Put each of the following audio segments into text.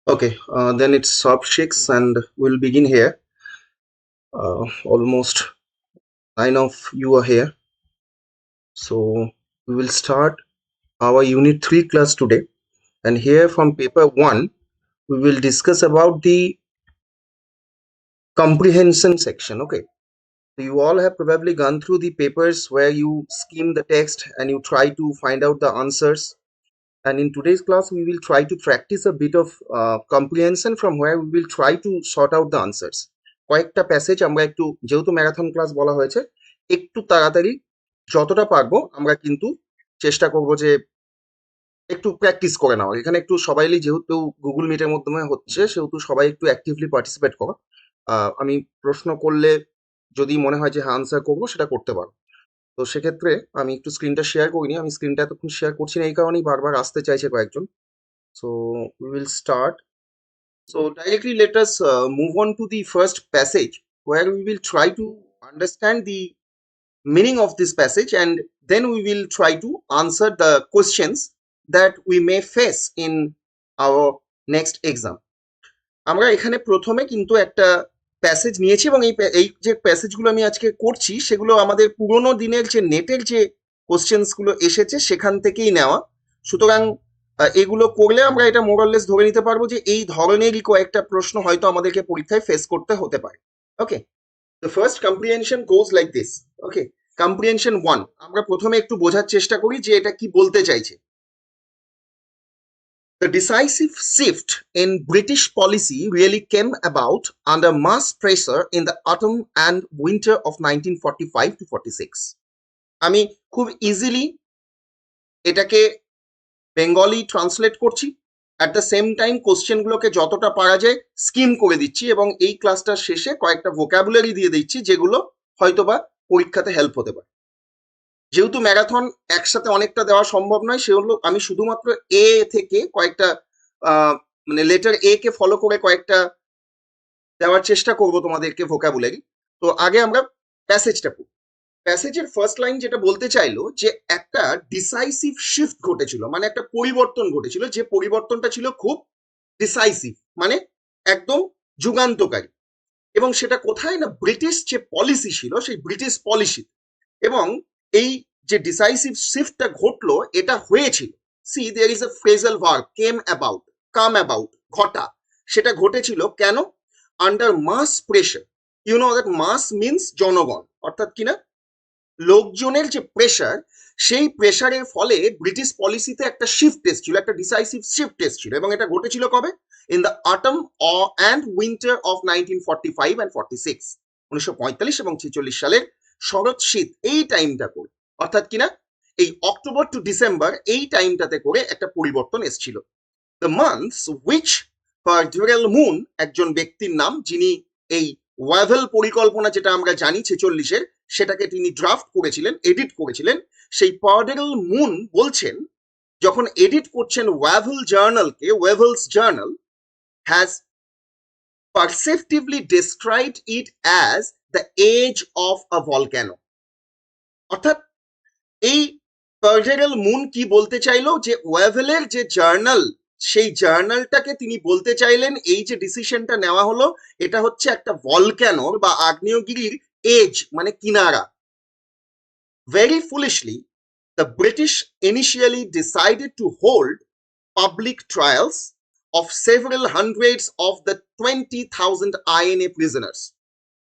Okay, then it's sub-6 and we'll begin here. Almost 9 of you are here. So we will start our Unit 3 class today. And here from paper 1, we will discuss about the comprehension section. Okay, so you all have probably gone through the papers where you skim the text and you try to find out the answers. And in today's class, we will try to practice a bit of comprehension from where we will try to sort out the answers. কয়েকটা passage আমরা একটু যেহেতু marathon class বলা হয়েছে একটু তাড়াতাড়ি যতটা পারবো আমরা কিন্তু চেষ্টা করব যে একটু প্র্যাকটিস করে নেওয়া। এখানে একটু সবাই যেহেতু গুগল মিটের মাধ্যমে হচ্ছে সেহেতু সবাই একটু অ্যাক্টিভলি পার্টিসিপেট করো। আমি প্রশ্ন করলে যদি মনে হয় যে হ্যাঁ আনসার করবো সেটা করতে পারো। তো সেক্ষেত্রে আমি একটু স্ক্রিনটা শেয়ার করিনি, আমি স্ক্রিনটা এতক্ষণ শেয়ার করছি না এই কারণেই বারবার আসতে চাইছে কয়েকজন। So we will start. So directly let us move on to the first passage where we will try to understand the meaning of this passage and then we will try to answer the questions that we may face in our next exam. আমরা এখানে প্রথমে কিন্তু একটা passage নিয়েছি এবং এই যে প্যাসেজগুলো আমি আজকে করছি সেগুলো আমাদের পুরোনো দিনের যে নেটের যে কোশ্চেন্সগুলো এসেছে সেখান থেকেই নেওয়া। সুতরাং এগুলো করলে আমরা এটা মোরাললেস ধরে নিতে পারবো যে এই ধরনেরই কয়েকটা প্রশ্ন হয়তো আমাদেরকে পরীক্ষায় ফেস করতে হতে পারে। Okay, the first comprehension goes like this. Okay, comprehension 1 আমরা প্রথমে একটু বোঝার চেষ্টা করি যে এটা কি বলতে চাইছে। The decisive shift in British policy really came about under mass pressure in the autumn and winter of 1945 to 46. আমি খুব ইজিলি এটাকে বেঙ্গলি ট্রান্সলেট করছি, অ্যাট দ্য সেম টাইম কোশ্চেনগুলোকে যতটা পারা যায় স্কিম করে দিচ্ছি এবং এই ক্লাসটার শেষে কয়েকটা ভোকাবুলারি দিয়ে দিচ্ছি যেগুলো হয়তোবা পরীক্ষাতে হেল্প হতে পারে। যেহেতু ম্যারাথন একসাথে অনেকটা দেওয়া সম্ভব নয় সেগুলো আমি শুধুমাত্র এ থেকে কয়েকটা মানে লেটার এ কে ফলো করে কয়েকটা দেওয়ার চেষ্টা করব তোমাদেরকে ভোকাবুলারি। তো আগে আমরা প্যাসেজটা পড়ি। প্যাসেজের ফার্স্ট লাইন যেটা বলতে চাইলো যে একটা ডিসাইসিভ শিফট ঘটেছিল, মানে একটা পরিবর্তন ঘটেছিল, যে পরিবর্তনটা ছিল খুব ডিসাইসিভ মানে একদম যুগান্তকারী, এবং সেটা কোথায় না ব্রিটিশ যে পলিসি ছিল সেই ব্রিটিশ পলিসি। এবং এই যে ডিসাইসিভ শিফটটা ঘটলো এটা হয়েছিল, see there is a phrasal verb came about, come about, ঘটা, সেটা ঘটেছিল কেন? Under mass pressure. You know that mass means জনগণ, অর্থাৎ কিনা লোকজনের যে প্রেশার, সেই প্রেশারের ফলে ব্রিটিশ পলিসিতে একটা শিফট এসেছিল, একটা ডিসাইসিভ শিফট এসেছিল, এবং এটা ঘটেছিল কবে? In the autumn and winter of 1945 and 46, 1945 এবং 46 সালের শরৎ শীত এই টাইমটা করে, অর্থাৎ কিনা এই অক্টোবর টু ডিসেম্বর এই টাইমটাতে করে একটা পরিবর্তন এসেছিল। দ্য মান্থস উইচ পারডুরাল মুন একজন ব্যক্তির নাম যিনি এই ওয়াভেল পরিকল্পনা যেটা আমরা জানি 46-এর সেটাকে তিনি ড্রাফট করেছিলেন, এডিট করেছিলেন। সেই পারডুরাল মুন বলছেন যখন এডিট করছেন ওয়াভেল জার্নালকে, Wavell's journal has perceptively described it as the edge of a volcano. অর্থাৎ এই পারডুরাল মুন কি বলতে চাইলো যে ওয়াভেলের যে জার্নাল সেই জার্নালটাকে তিনি বলতে চাইলেন এই যে ডিসিশনটা নেওয়া হলো এটা হচ্ছে একটা ভলক্যানোর বা আগ্নেয়গিরির এজ মানে কিনারা। Very foolishly, the British initially decided to hold public trials of several hundreds of the 20,000 INA prisoners.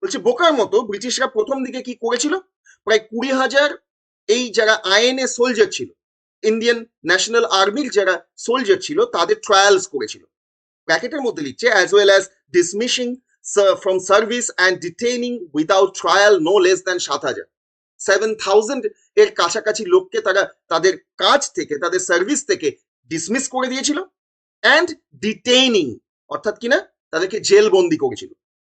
বলছে বোকার মতো ব্রিটিশরা প্রথম দিকে কি করেছিল, প্রায় 20,000 এই যারা আইএনএ সোলজার ছিল, ইন্ডিয়ান ন্যাশনাল আর্মির যারা সোলজার ছিল তাদের ট্রায়ালস করেছিল। ব্র্যাকেটের মধ্যে লিখছে as well as dismissing from service and detaining without trial no less than 7,000, 7,000 এর কাছাকাছি লোককে তারা তাদের কাজ থেকে, তাদের সার্ভিস থেকে ডিসমিস করে দিয়েছিল, অ্যান্ড ডিটেইনিং অর্থাৎ কিনা তাদেরকে জেল বন্দি করেছিল।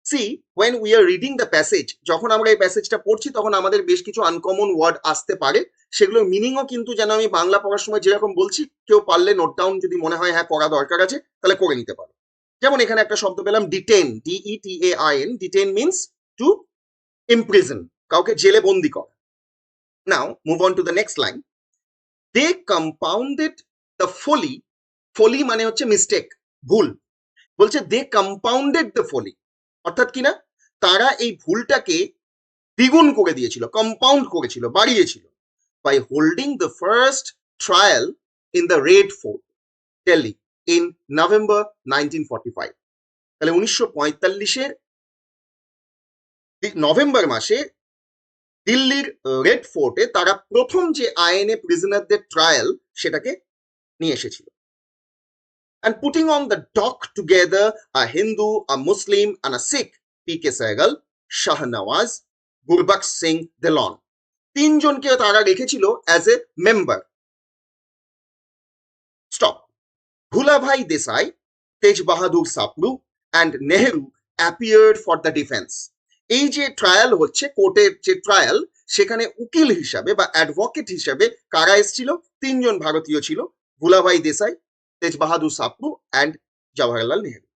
See when we are reading the passage, যখন আমরা এই প্যাসেজটা পড়ছি তখন আমাদের বেশ কিছু আনকমন ওয়ার্ড আসতে পারে, সেগুলোর মিনিংও কিন্তু যেন আমি বাংলা পড়ার সময় যেরকম বলছি কেউ পারলে নোট ডাউন যদি মনে হয় হ্যাঁ করা দরকার আছে তাহলে করে নিতে পারো। যেমন এখানে একটা শব্দ পেলাম detain, DETAIN, detain means to imprison, কাউকে জেলে বন্দি করা। Now move on to the next line. They compounded the folly, folly মানে হচ্ছে মিস্টেক, ভুল, বলছে দে কম্পাউন্ডেড দ্য ফলি, অর্থাৎ কিনা তারা এই ভুলটাকে দ্বিগুণ করে দিয়েছিল, কম্পাউন্ড করেছিল, বাড়িয়েছিল, by holding the first trial in the Red Fort Delhi in November 1945। তাহলে 1945-এর নভেম্বর মাসে দিল্লির রেড ফোর্টে তারা প্রথম যে আইএনএ প্রিজনারদের ট্রায়াল সেটাকে নিয়ে এসেছিল। And putting on the dock together a Hindu, a Muslim and a Sikh, PK Sehgal, Shahnawaz, Gurbakh Singh Dhillon, তিনজনকে তারা রেখেছিল as a member. Stop. Bhulabhai Desai, Tej Bahadur Sapru and Nehru appeared for the defence. এই যে ট্রায়াল হচ্ছে, কোর্টের যে ট্রায়াল, সেখানে উকিল হিসাবে বা অ্যাডভোকেট হিসাবে কারা এসেছিল? তিনজন ভারতীয় ছিল, Bhulabhai Desai, Tej Bahadur Sapru and Jawaharlal Nehru.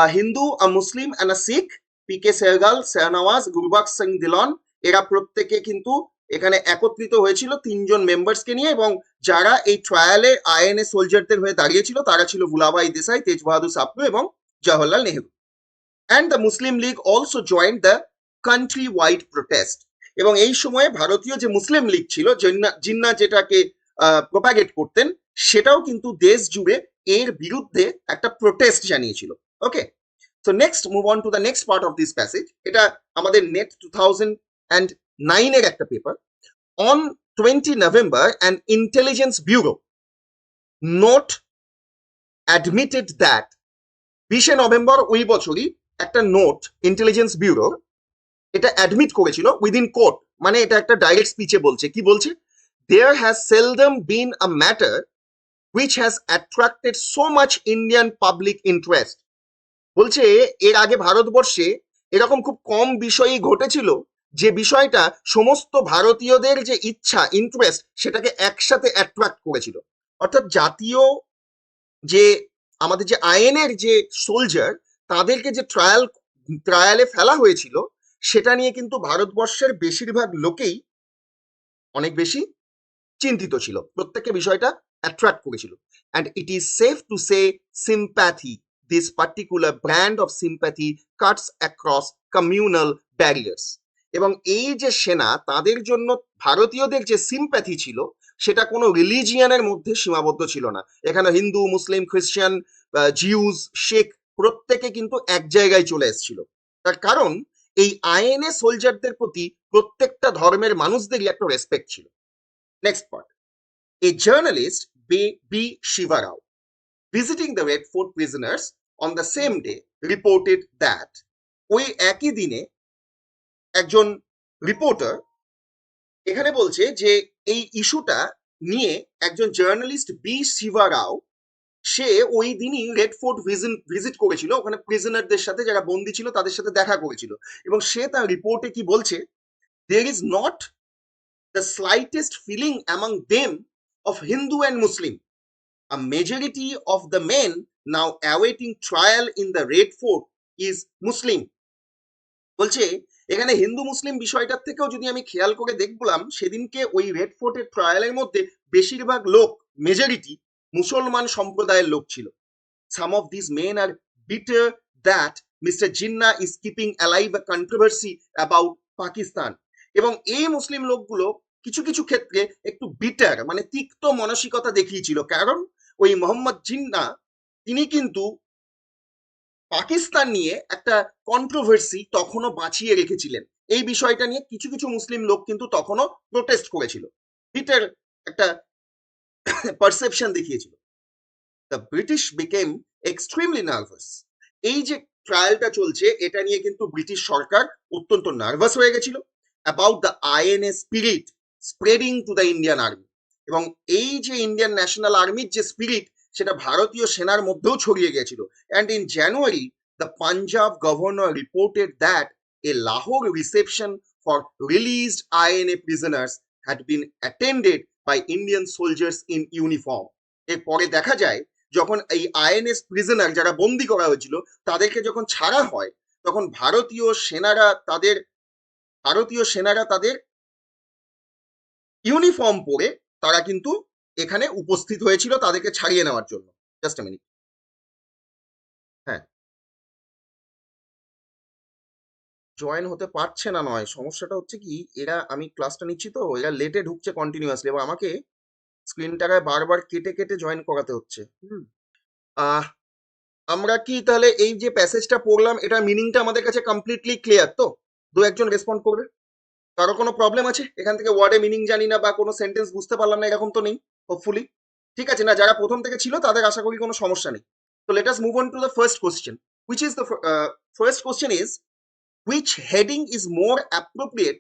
A Hindu, a Muslim and a Sikh, P K Sehgal, Shahnawaz, Gurbaksh Singh Dhillon, এরা প্রত্যেকে কিন্তু এখানে একত্রিত হয়েছিল তিনজন মেম্বার্সকে নিয়ে, এবং যারা এই ট্রায়ালে আইএনএ সোলজারদের হয়ে দাঁড়িয়েছিল তারা ছিল ভুলাভাই দেসাই, তেজ বাহাদুর সাপরু এবং Jawaharlal Nehru. And the Muslim League also joined the country wide protest. এবং এই সময়ে ভারতীয় যে মুসলিম লীগ ছিল, জিন্না যেটাকে প্রোপাগেট করতেন, সেটাও কিন্তু দেশ জুড়ে এর বিরুদ্ধে একটা প্রোটেস্ট জানিয়েছিল। Okay, so next move on to the next part of this passage. এটা আমাদের নেট 2009-এর একটা paper. On 20 November, an intelligence bureau note admitted that 20 November ওই বছরই একটা নোট ইন্টেলিজেন্স ব্যুরো এটা অ্যাডমিট করেছিল উইদিন কোর্ট, মানে এটা একটা ডাইরেক্ট স্পিচে বলছে, কি বলছে? There has seldom been a matter which has attracted so much Indian public interest। বলছে এর আগে ভারতবর্ষে এরকম খুব কম বিষয়ই ঘটেছিল যে বিষয়টা সমস্ত ভারতীয়দের যে ইচ্ছা, ইন্টারেস্ট, সেটাকে একসাথে অ্যাট্রাক্ট করেছিল। অর্থাৎ জাতীয় যে আমাদের যে আইএনএর যে সোলজার, তাদেরকে যে ট্রায়ালে ফেলা হয়েছিল, সেটা নিয়ে কিন্তু ভারতবর্ষের বেশিরভাগ লোকেই অনেক বেশি চিন্তিত ছিল, প্রত্যেককে বিষয়টা অ্যাট্রাক্ট করেছিল। And it is safe to say sympathy, this particular brand of sympathy Katz across communal barriers. এবং এই যে সেনা, তাদের জন্য ভারতীয়দের যে সিম্প্যাথি ছিল, সেটা কোনো রিলিজিয়ানের মধ্যে সীমাবদ্ধ ছিল না। এখানে হিন্দু, মুসলিম, খ্রিস্টান, জিউস, শিখ প্রত্যেকে কিন্তু এক জায়গায় চলে এসেছিল। তার কারণ এই আইএনএ সোলজারদের প্রতি প্রত্যেকটা ধর্মের মানুষদেরই একটা রেসপেক্ট ছিল। Next part. A journalist, B. Shiva Rao, visiting the Red Fort prisoners on the same day, reported that ওই একই দিনে একজন রিপোর্টার এখানে বলছে যে এই ইস্যুটা নিয়ে একজন জার্নালিস্ট বি শিবা রাও, সে ওই দিনই রেড ফোর্ট ভিজিট করেছিল, ওখানে প্রিজনারদের সাথে, যারা বন্দী ছিল তাদের সাথে দেখা করেছিল, এবং সে তার রিপোর্টে কি বলছে? There is not the slightest feeling among them of Hindu and Muslim. A majority of the men now awaiting trial in the Red Fort is Muslim. বলছে এখানে হিন্দু মুসলিম বিষয়টার থেকেও যদি আমি খেয়াল করে দেখলাম, সেদিনকে ওই রেড ফোর্টের ট্রায়ালের মধ্যে বেশিরভাগ লোক, মেজরিটি, মুসলমান সম্প্রদায়ের লোক ছিল। Some of these men are bitter that Mr. Jinnah is keeping alive a controversy about Pakistan. এবং এই মুসলিম লোকগুলো কিছু কিছু ক্ষেত্রে একটু বিটার, মানে তিক্ত মানসিকতা দেখিয়েছিল, কারণ ওই মোহাম্মদ জিন্না তিনি কিন্তু পাকিস্তান নিয়ে একটা কন্ট্রোভার্সি তখনও বাঁচিয়ে রেখেছিলেন। এই বিষয়টা নিয়ে কিছু কিছু মুসলিম লোক কিন্তু তখনও প্রোটেস্ট করেছিল, বিটার একটা পারসেপশন দেখিয়েছিল। The British became extremely nervous. এই যে ট্রায়ালটা চলছে, এটা নিয়ে কিন্তু ব্রিটিশ সরকার অত্যন্ত নার্ভাস হয়ে গেছিল about the INA spirit spreading to the Indian army. এবং এই যে ইন্ডিয়ান ন্যাশনাল আর্মির যে স্পিরিট, সেটা ভারতীয় সেনার মধ্যেও ছড়িয়ে গেছিল। And in January the Punjab governor reported that a Lahore reception for released INA prisoners had been attended by Indian soldiers in uniform. এরপরে দেখা যায় যখন এই আইএনএস প্রিজনার যারা বন্দি করা হয়েছিল, তাদেরকে যখন ছাড়া হয়, তখন ভারতীয় সেনারা তাদের ইউনিফর্ম পরে তারা কিন্তু এখানে উপস্থিত হয়েছিল তাদেরকে ছাড়িয়ে নেওয়ার জন্য। Just a minute. জয়েন হতে পারছে না নয়, সমস্যাটা হচ্ছে কি, এরা আমি ক্লাসটা নিচ্ছি তো এরা লেটে ঢুকছে কন্টিনিউয়াসলি এবং আমাকে স্ক্রিনটাকে বারবার কেটে কেটে জয়েন করাতে হচ্ছে। আহ আমরা কি তাহলে এই যে প্যাসেজটা পড়লাম এটার মিনিংটা আমাদের কাছে কমপ্লিটলি ক্লিয়ার তো? দু একজন রেসপন্ড করবে। কারো কোনো প্রবলেম আছে এখান থেকে? ওয়ার্ডে মিনিং জানি না বা কোনো সেন্টেন্স বুঝতে পারলাম না এরকম তো নেই হোপফুলি? ঠিক আছে, না যারা প্রথম থেকে ছিল তাদের আশা করি কোনো সমস্যা নেই। তো let us move on to the first question, which is the first question is, which heading is more appropriate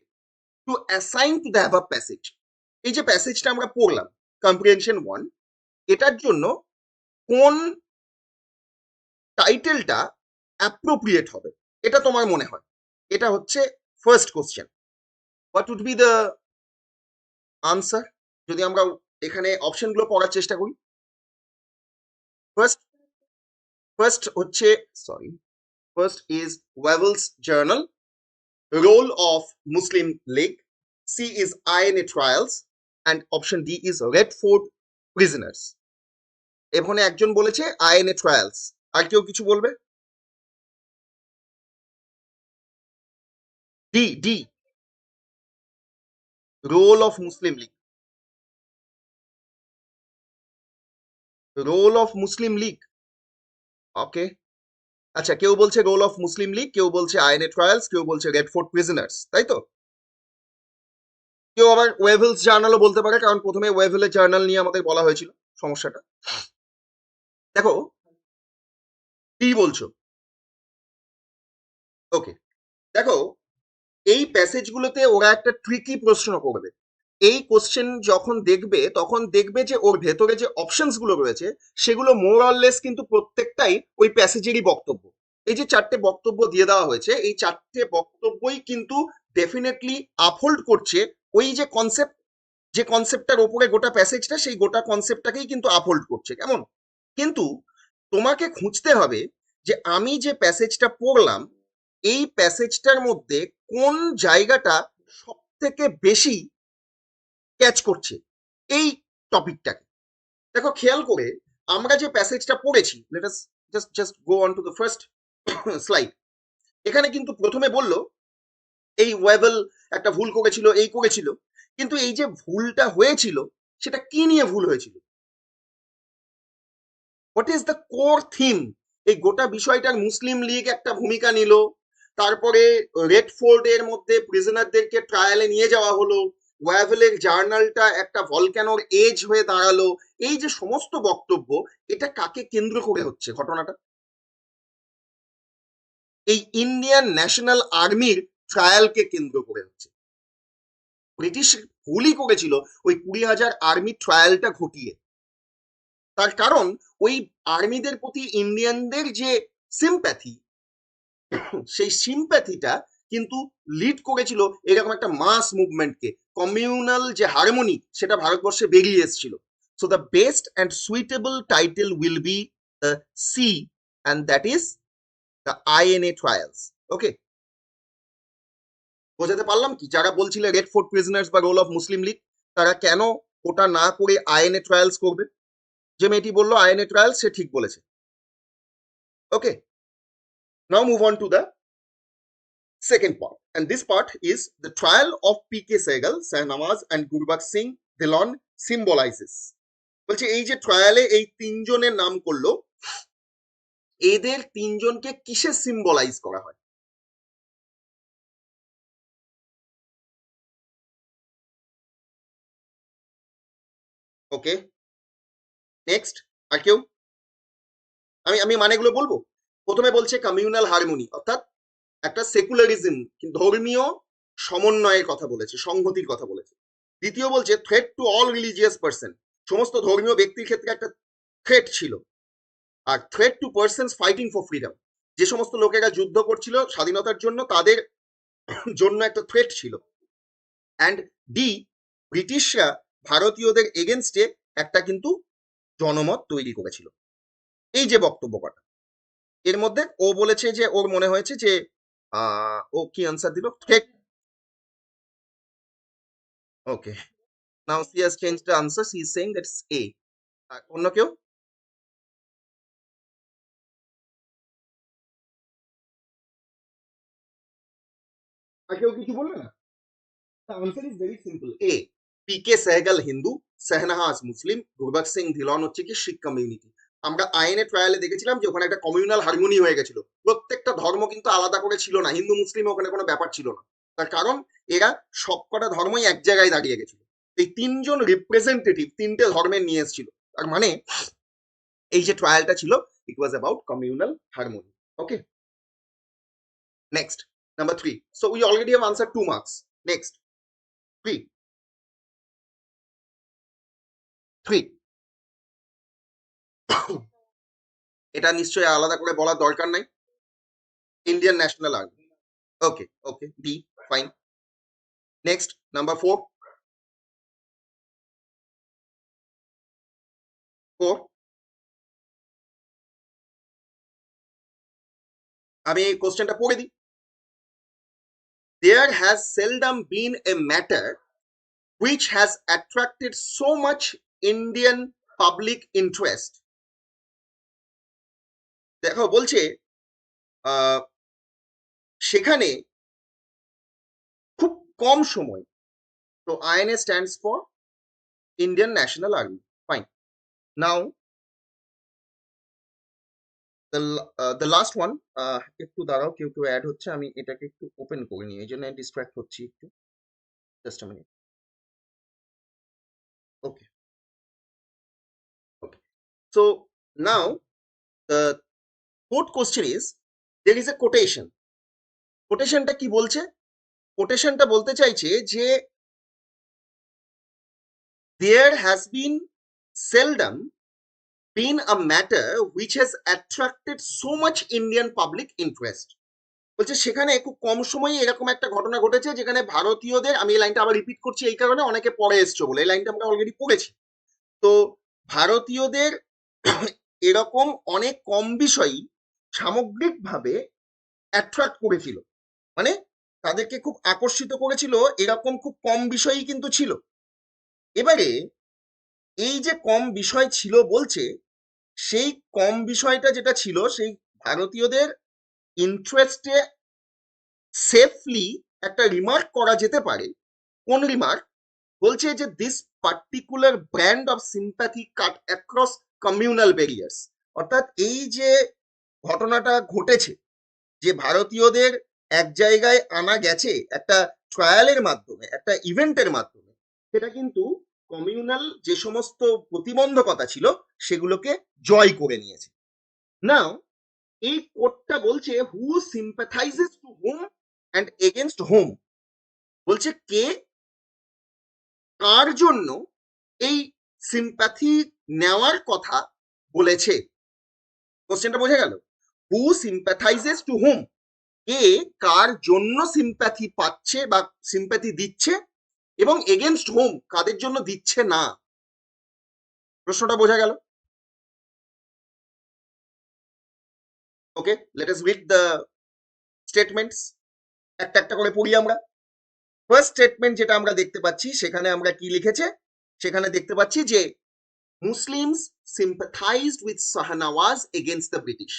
to assign to the above passage? এই যে প্যাসেজটা আমরা পড়লাম কম্প্রিহেনশন 1, এটার জন্য কোন টাইটেলটা অ্যাপ্রোপ্রিয়েট হবে এটা তোমার মনে হয়? এটা হচ্ছে first question. What would be the answer যদি আমরা এখানে অপশনগুলো পড়ার চেষ্টা করি? ফার্স্ট ফার্স্ট হচ্ছে, sorry, first is Wavell's journal, role of Muslim League, C is INA trials, and option D is Red Fort prisoners. এখানে একজন বলেছে আইএনএ ট্রায়ালস, আর কেউ কিছু বলবে? D, D, role of Muslim League, role of Muslim League. Okay, আচ্ছা, কেউ বলছে রোল অফ মুসলিম লীগ, কেউ বলছে আইএনএ ট্রায়ালস, কেউ বলছে রেড ফোর্ট প্রিজনার্স, তাই তো? কেউ আবার ওয়েভেলস জার্নালও বলতে পারে, কারণ প্রথমে ওয়েভেলের জার্নাল নিয়ে আমাদের বলা হয়েছিল সমস্যাটা। দেখো, কি বলছো? ওকে, দেখো, এই প্যাসেজগুলোতে ওরা একটা ট্রিকি প্রশ্ন করবে। এই কোশ্চেন যখন দেখবে তখন দেখবে যে ওর ভেতরে যে অপশনস গুলো রয়েছে সেগুলো মোর অর লেস কিন্তু প্রত্যেকটাই ওই প্যাসেজেরই বক্তব্য। এই যে চারটে বক্তব্য দিয়ে দেওয়া হয়েছে, এই চারটে বক্তব্যই কিন্তু ডেফিনেটলি আপহোল্ড করছে ওই যে কনসেপ্ট, যে কনসেপ্টটার ওপরে গোটা প্যাসেজটা, সেই গোটা কনসেপ্টটাকেই কিন্তু আপহোল্ড করছে। কেমন? কিন্তু তোমাকে খুঁজতে হবে যে আমি যে প্যাসেজটা পড়লাম এই প্যাসেজটার মধ্যে কোন জায়গাটা সব থেকে বেশি ক্যাচ করছে এই টপিকটাকে। দেখো, খেয়াল করে আমরা যে প্যাসেজটা পড়েছি, let us just just go on to the first slide. এখানে কিন্তু প্রথমে বলল এই ওয়েবল একটা ভুল করেছিল, এই করেছিল, কিন্তু এই যে ভুলটা হয়েছিল সেটা কি নিয়ে ভুল হয়েছিল? What is the core theme? এই গোটা বিষয়টার মুসলিম লীগ একটা ভূমিকা নিল, তারপরে রেড ফোর্টের মধ্যে প্রিজনারদেরকে ট্রায়ালে নিয়ে যাওয়া হলো, ওয়াভেলের জার্নালটা একটা ভলক্যানোর এজ হয়ে দাঁড়ালো। এই যে সমস্ত বক্তব্য, এটা কাকে কেন্দ্র করে হচ্ছে ঘটনাটা? এই ইন্ডিয়ান ন্যাশনাল আর্মির ট্রায়ালকে কেন্দ্র করে হচ্ছে। ব্রিটিশ ভুলই করেছিল ওই 20,000 আর্মি ট্রায়ালটা ঘটিয়ে। তার কারণ ওই আর্মিদের প্রতি ইন্ডিয়ানদের যে সিম্প্যাথি, সেই সিম্প্যাথিটা কিন্তু লিড করেছিল এরকম একটা মাস মুভমেন্টকে। কমিউনাল যে হারমোনি সেটা ভারতবর্ষে বেরিয়ে এসেছিল। So the best and suitable title will be C, and that is the INA trials. Okay, বোঝাতে পারলাম কি? যারা বলছিলে রেড ফোর্ট প্রিজনার্স বা রোল অফ মুসলিম লীগ, তারা কেন ওটা না করে আইএনএ ট্রায়ালস করবে? যে মেয়েটি বললো আইএনএ ট্রায়ালস, সে ঠিক বলেছে। Okay, now move on to the second part, and this part is the trial of PK Sehgal, Shahnawaz and Gurbakh Singh Dhillon symbolizes। বলছে এই যে ট্রায়ালে এই তিনজনের নাম করলো, এদের তিনজনকে কিসে সিম্বলাইজ করা হয়? ওকে, নেক্সট, আর কেউ? আমি আমি মানেগুলো বলবো। প্রথমে বলছে কমিউনাল হারমোনি, অর্থাৎ একটা সেকুলারিজম, ধর্মীয় সমন্বয়ের কথা বলেছে, সংহতির কথা বলেছে। দ্বিতীয় বলছে threat to all religious person, সমস্ত ধর্মীয় ব্যক্তির ক্ষেত্রে একটা থ্রেট ছিল। আর threat to persons fighting for freedom, যে সমস্ত লোকেরা যুদ্ধ করছিল স্বাধীনতার জন্য, তাদের জন্য একটা থ্রেট ছিল। অ্যান্ড ডি, ব্রিটিশরা ভারতীয়দের এগেনস্টে একটা কিন্তু জনমত তৈরি করেছিল। এই যে বক্তব্য কটা, এর মধ্যে ও বলেছে যে ওর মনে হয়েছে যে ও কি আনসার দিল? Threat. Okay, now she has change the answer, she is saying that's A. অন্য কেউ? আর কেউ কিছু বলবে না? The answer is very simple. A. PK Sehgal Hindu, সেহনাহাজ মুসলিম, গুরবাজ সিং ধিলন হচ্ছে কি শিখ কমিউনিটি। আমরা আইনে ট্রায়ালে দেখেছিলাম যে ওখানে একটা কমিউনাল হারমোনি হয়ে গেছিল, প্রত্যেকটা ধর্ম কিন্তু আলাদা করে ছিল না, হিন্দু মুসলিম ওখানে কোনো ব্যাপার ছিল না। তার কারণ এরা সবকটা ধর্মই এক জায়গায় দাঁড়িয়ে গেছিল। এই তিনজন রিপ্রেজেন্টেটিভ তিনটে ধর্মের নিয়ে এসেছিল। তার মানে এই যে ট্রায়ালটা ছিল, it was about communal harmony. Okay, next number 3. So we already have answered 2 marks. Next 3. এটা নিশ্চয়ই আলাদা করে বলার দরকার নাই, ইন্ডিয়ান ন্যাশনাল আর্মি। ওকে ওকে, ডি, ফাইন। Next number 4. 4, আমি এই কোশ্চেনটা পড়ে দিই। There has seldom been a matter which has attracted so much Indian public interest. দেখো বলছে সেখানে খুব কম সময়, তো INA stands for Indian National Army. Fine. Now the last one, একটু দাঁড়াও, কেউ অ্যাড হচ্ছে, আমি এটাকে একটু ওপেন করে নিই, এই জন্য ডিস্ট্র্যাক্ট হচ্ছি একটু, just a minute. Okay okay, so now the fourth question is, there is a quotation. কোটেশনটা কি বলছে? কোটেশনটা বলতে চাইছে যে there has been seldom been a matter which has attracted so much Indian public interest. বলছে সেখানে খুব কম সময়ে এরকম একটা ঘটনা ঘটেছে যেখানে ভারতীয়দের, আমি এই লাইনটা আবার রিপিট করছি এই কারণে অনেকে পরে এসছো বলে, এই লাইনটা আমরা অলরেডি পড়েছি, তো ভারতীয়দের এরকম অনেক কম বিষয়ই সামগ্রিকভাবে অ্যাট্রাক্ট করেছিল, মানে তাদেরকে খুব আকর্ষিত করেছিল, এরকম খুব কম বিষয়ই কিন্তু ছিল। এবারে এই যে কম বিষয় ছিল বলছে, সেই কম বিষয়টা যেটা ছিল সেই ভারতীয়দের ইন্টারেস্টে সেফলি একটা রিমার্ক করা যেতে পারে। কোন রিমার্ক? বলছে যে this particular brand of sympathy cut across communal barriers, অর্থাৎ এই যে ঘটনাটা ঘটেছে, যে ভারতীয়দের এক জায়গায় আনা গেছে একটা ট্রায়ালের মাধ্যমে, একটা ইভেন্টের মাধ্যমে, সেটা কিন্তু কমিউনাল যে সমস্ত প্রতিবন্ধকতা ছিল সেগুলোকে জয় করে নিয়েছে। নাও এই কোডটা বলছে who sympathises to home and against home, বলছে কে কার জন্য এই সিম্প্যাথি নেওয়ার কথা বলেছে। কোশ্চেনটা বোঝা গেল? হু সিম্প্যাথাইজেস টু হোম, কে কার জন্য সিম্প্যাথি পাচ্ছে বা সিম্প্যাথি দিচ্ছে, এবং এগেনস্ট হোম কাদের জন্য দিচ্ছে না। প্রশ্নটা বোঝা গেল? Okay, let us read the statements, একটা একটা করে পড়ি আমরা। ফার্স্ট স্টেটমেন্ট যেটা আমরা দেখতে পাচ্ছি, সেখানে আমরা কি লিখেছে, সেখানে দেখতে পাচ্ছি যে Muslims sympathized with Shahnawaz against the British.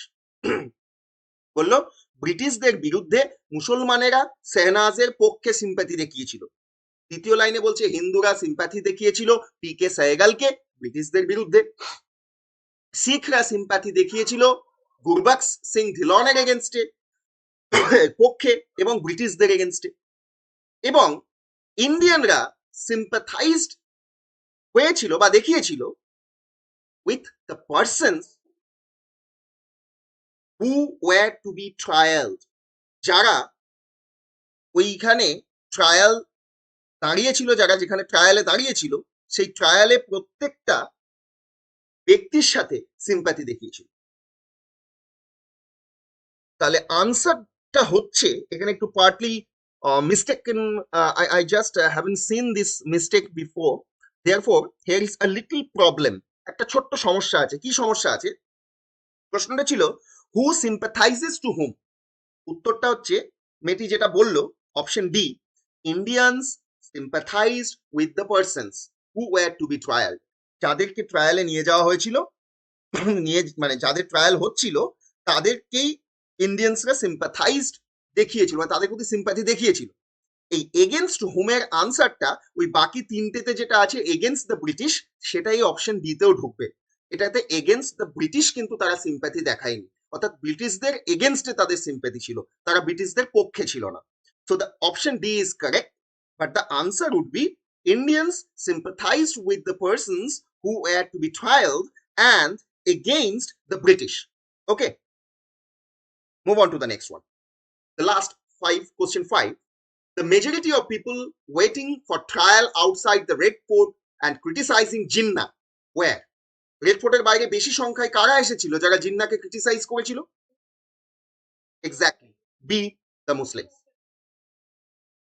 বললো ব্রিটিশদের বিরুদ্ধে মুসলমানেরা শাহনওয়াজের পক্ষে সিম্প্যাথি দেখিয়েছিল। দ্বিতীয় লাইনে বলছে হিন্দুরা সিম্প্যাথি দেখিয়েছিল পিকে সেহগালকে ব্রিটিশদের বিরুদ্ধে, শিখরা সিম্প্যাথি দেখিয়েছিল গুরবাজ সিং ধিলনের এগেনস্টে পক্ষে এবং ব্রিটিশদের এগেনস্টে, এবং ইন্ডিয়ানরা সিম্প্যাথাইজড হয়েছিল বা দেখিয়েছিল with the persons who were to be trialed, যারা ওইখানে ট্রায়াল দাঁড়িয়েছিল, যারা যেখানে ট্রায়ালে দাঁড়িয়েছিল সেই ট্রায়ালে প্রত্যেকটা ব্যক্তির সাথে সিম্প্যাথি দেখিয়েছিল। তাহলে আনসারটা হচ্ছে এখানে একটু partly mistaken, I just haven't seen this mistake before, therefore here is a little problem, একটা ছোট্ট সমস্যা আছে। কি সমস্যা আছে? প্রশ্নটা ছিল হু সিম্প্যাথাইজেস টু হোম, উত্তরটা হচ্ছে মেয়েটি যেটা বললো option D, Indians sympathised with the persons who were to be trial, যাদেরকে ট্রায়ালে নিয়ে যাওয়া হয়েছিল, নিয়ে মানে যাদের ট্রায়াল হচ্ছিল তাদেরকেই ইন্ডিয়ানসরা সিম্প্যাথাইজড দেখিয়েছিল, মানে তাদের প্রতি সিম্প্যাথি দেখিয়েছিল। এই এগেনস্ট হোমের আনসারটা ওই বাকি তিনটেতে যেটা আছে এগেনস্ট দ্য ব্রিটিশ, সেটাই অপশন ডিতেও ঢুকবে। এটাতে এগেনস্ট দ্য ব্রিটিশ কিন্তু তারা সিম্প্যাথি দেখায়নি, অর্থাৎ ব্রিটিশদের এগেনস্টে তাদের সিম্প্যাথি ছিল, তারা ব্রিটিশদের পক্ষে ছিল না। So the option D is correct, but the answer would be Indians sympathized with the persons who were to be trialed and against the British. Okay, move on to the next one. The last question 5. The majority of people waiting for trial outside the Red Fort and criticizing Jinnah were. Red ফোর্টের বাইরে বেশি সংখ্যায় কারা এসেছিল যারা জিন্নাকে criticise করেছিল? Exactly, B the Muslims.